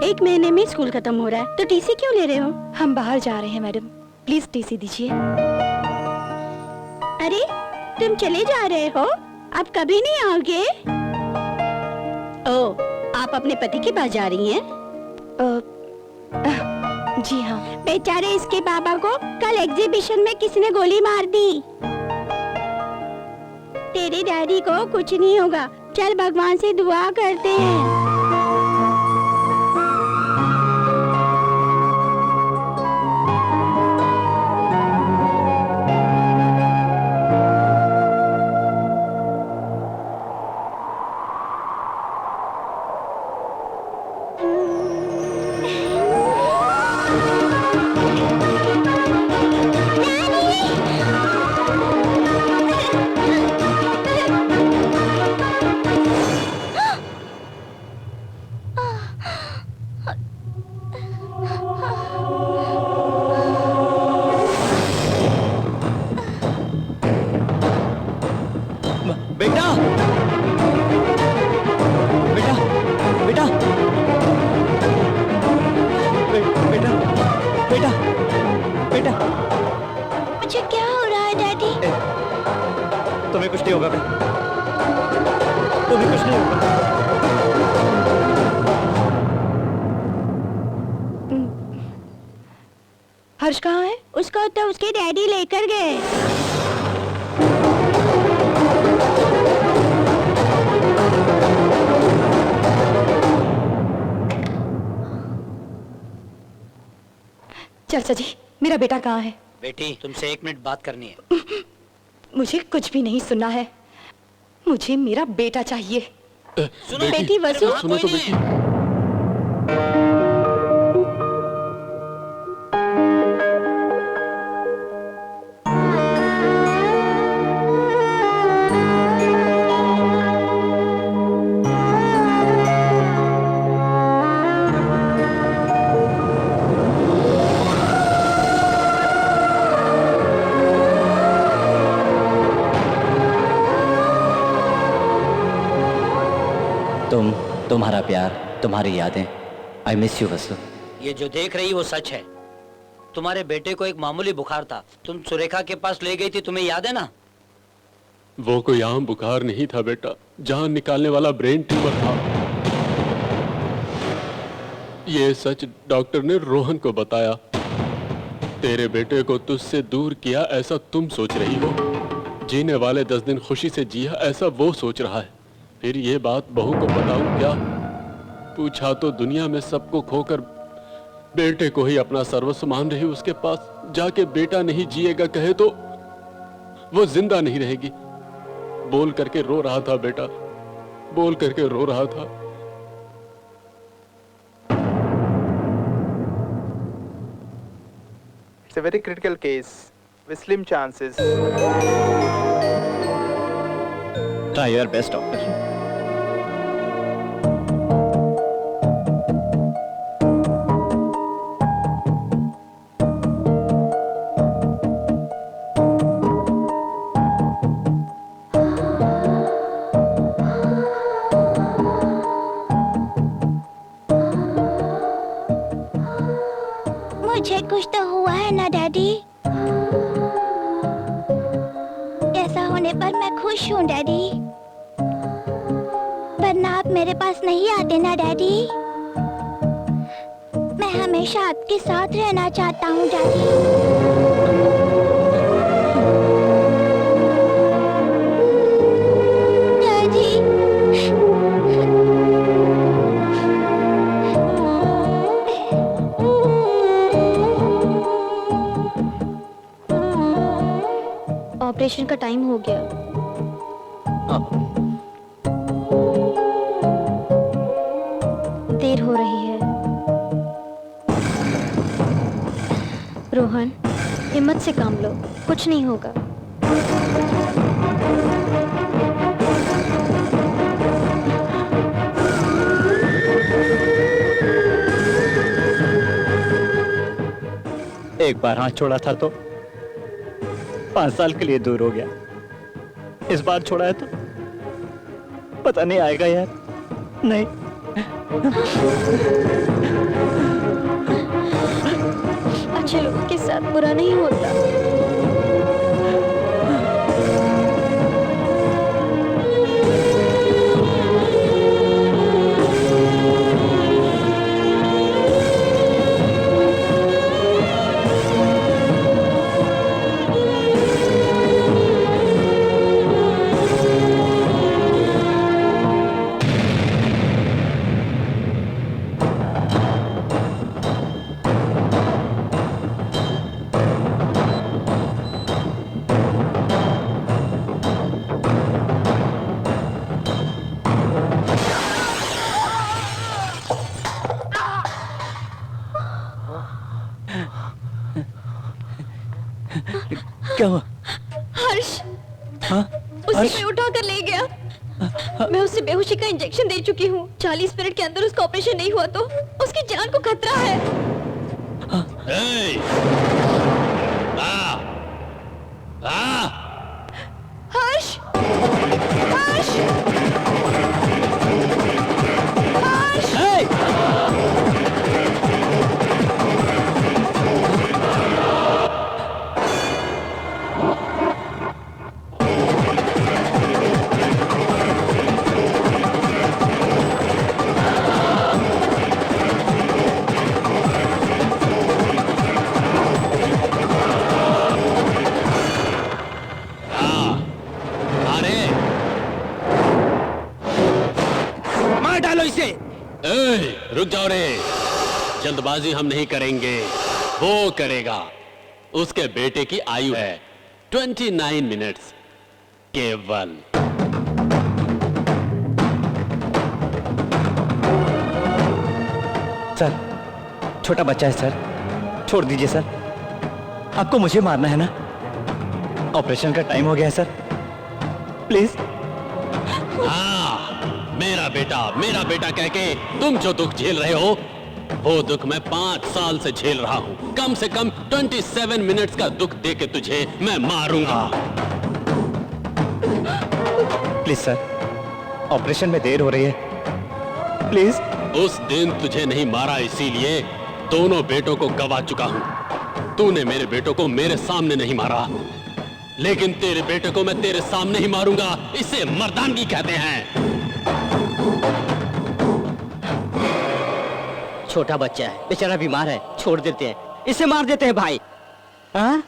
Speaker 5: 1 महीने में स्कूल खत्म हो रहा है तो टीसी क्यों ले रहे हो? हम बाहर जा रहे हैं मैडम, प्लीज टीसी दीजिए। अरे तुम चले जा रहे हो, आप कभी नहीं आओगे? ओह, आप अपने पति के पास जा रही हैं?
Speaker 7: जी हाँ।
Speaker 2: बेचारे इसके बाबा को कल एग्जीबिशन में किसी ने गोली मार दी। तेरे डैडी को कुछ नहीं होगा। चल भगवान से दुआ करते हैं।
Speaker 6: बेटा बेटा बेटा बेटा बेटा बेटा
Speaker 2: मुझे क्या हो रहा है डैडी?
Speaker 6: तुम्हें कुछ नहीं होगा बेटा, तुम्हें कुछ नहीं होगा।
Speaker 2: हर्ष कहाँ है? उसको तो उसके डैडी लेकर गए।
Speaker 7: चाचा जी, मेरा बेटा कहाँ है?
Speaker 3: बेटी तुमसे 1 मिनट बात करनी है।
Speaker 7: मुझे कुछ भी नहीं सुनना है, मुझे मेरा बेटा चाहिए।
Speaker 10: सुनो
Speaker 7: बेटी वसु,
Speaker 10: सुनो तो बेटी।
Speaker 6: तुम्हारा प्यार, तुम्हारी यादें, आई मिस यू वसु।
Speaker 3: ये जो देख रही वो सच है। तुम्हारे बेटे को एक मामूली बुखार था, तुम सुरेखा के पास ले गई थी, तुम्हें याद है ना?
Speaker 10: वो कोई आम बुखार नहीं था बेटा, जान निकालने वाला ब्रेन ट्यूमर था। ये सच डॉक्टर ने रोहन को बताया। तेरे बेटे को तुझसे दूर किया ऐसा तुम सोच रही हो, जीने वाले 10 दिन खुशी से जिया ऐसा वो सोच रहा है। फिर ये बात बहू को बताऊं क्या? पूछा तो दुनिया में सबको खोकर बेटे को ही अपना सर्वस्व मान रही, उसके पास जाके बेटा नहीं जिएगा कहे तो वो जिंदा नहीं रहेगी। बोल करके रो रहा था बेटा, बोल करके रो रहा था।
Speaker 8: It's a very critical case with slim chances.
Speaker 6: Try your best, doctor.
Speaker 2: मुझे कुछ तो हुआ है ना डैडी? ऐसा होने पर मैं खुश हूँ डैडी, वरना आप मेरे पास नहीं आते ना डैडी। मैं हमेशा आपके साथ रहना चाहता हूँ डैडी।
Speaker 7: ऑपरेशन का टाइम हो गया। देर हो रही है। रोहन, हिम्मत से काम लो, कुछ नहीं होगा।
Speaker 6: एक बार हाथ छोड़ा था तो 5 साल के लिए दूर हो गया, इस बार छोड़ा है तो पता नहीं आएगा यार। नहीं
Speaker 7: अच्छे लोगों के साथ बुरा नहीं होता।
Speaker 6: क्या हुआ?
Speaker 5: हर्ष
Speaker 6: हाँ?
Speaker 5: उसे
Speaker 6: हर्ष?
Speaker 5: कोई उठा कर ले गया। मैं उसे बेहोशी का इंजेक्शन दे चुकी हूँ। 40 मिनट के अंदर उसका ऑपरेशन नहीं हुआ तो उसकी जान को खतरा है। हर्ष! हर्ष!
Speaker 10: रुक जाओ रे, जल्दबाजी हम नहीं करेंगे, वो करेगा। उसके बेटे की आयु है 29 मिनट्स केवल।
Speaker 6: सर, छोटा बच्चा है सर, छोड़ दीजिए सर। आपको मुझे मारना है ना? ऑपरेशन का टाइम हो गया है सर, प्लीज।
Speaker 10: हाँ, मेरा बेटा कह के तुम जो दुख झेल रहे हो वो दुख मैं 5 साल से झेल रहा हूँ। कम से कम 27 मिनट्स का दुख दे के तुझे मैं मारूंगा।
Speaker 6: प्लीज सर, ऑपरेशन में देर हो रही है, प्लीज।
Speaker 10: उस दिन तुझे नहीं मारा इसीलिए दोनों बेटों को गवा चुका हूँ। तूने मेरे बेटों को मेरे सामने नहीं मारा, लेकिन तेरे बेटे को मैं तेरे सामने ही मारूंगा। इसे मर्दानगी कहते हैं।
Speaker 3: छोटा बच्चा है, बेचारा बीमार है, छोड़ देते हैं, इसे मार देते हैं भाई। हाँ?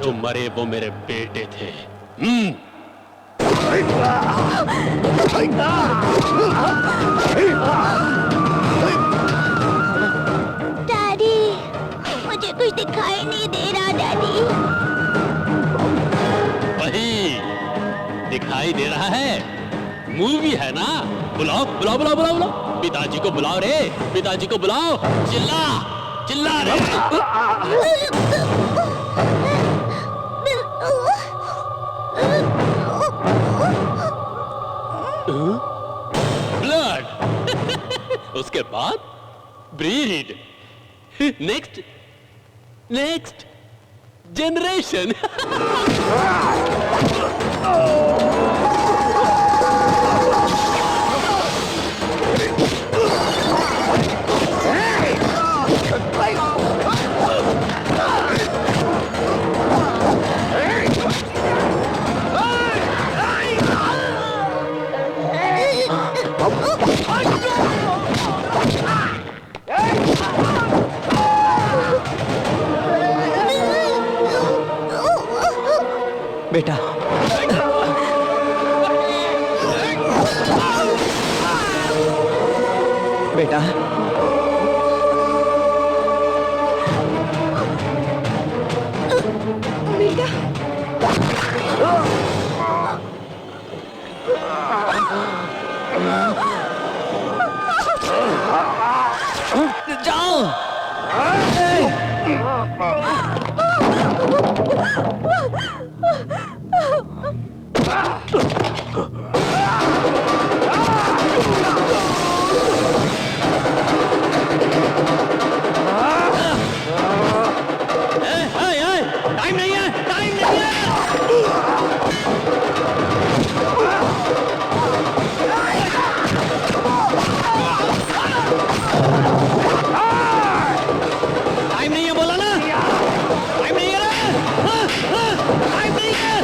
Speaker 10: जो मरे वो मेरे बेटे थे।
Speaker 2: डैडी, मुझे कुछ दिखाई नहीं दे रहा डैडी।
Speaker 10: वही दिखाई दे रहा है, मूवी है ना। बुलाओ बुलाओ बुलाओ बुलाओ बुलाओ, पिताजी को बुलाओ रे, पिताजी को बुलाओ। चिल्ला चिल्ला रे। ब्लड। उसके बाद ब्रीड। Next next generation.
Speaker 6: बेटा, बेटा,
Speaker 3: टाइम नहीं है, टाइम नहीं है। टाइम नहीं है बोला ना, टाइम नहीं है ना। टाइम नहीं है।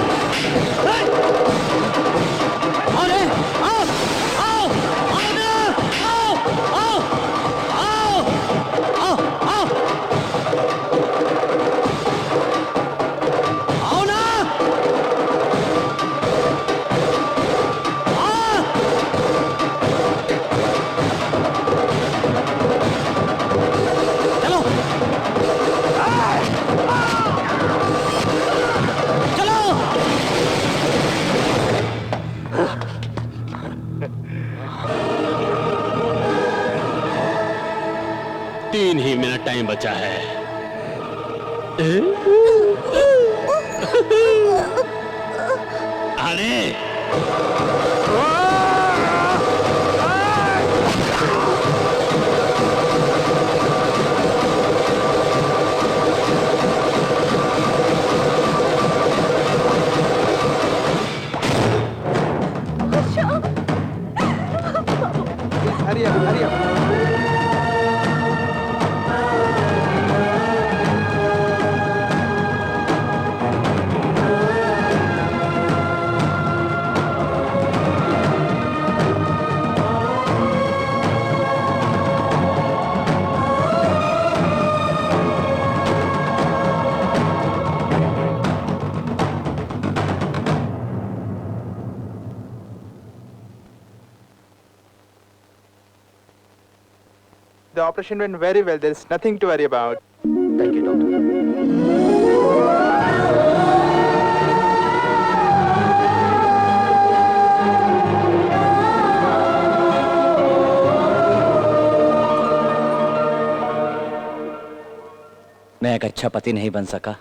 Speaker 10: बचा है। आने
Speaker 8: Hurry up, hurry up. The operation went very well. There is nothing to worry about.
Speaker 4: Thank you doctor.
Speaker 6: मैं एक अच्छा पति नहीं बन सका,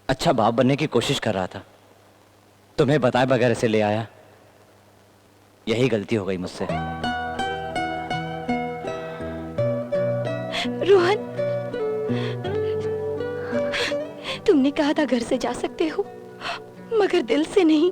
Speaker 6: अच्छा बाप बनने की कोशिश कर रहा था, तुम्हें बताए बगैर इसे ले आया। यही गलती हो गई मुझसे।
Speaker 7: रोहन, तुमने कहा था घर से जा सकते हो, मगर दिल से नहीं।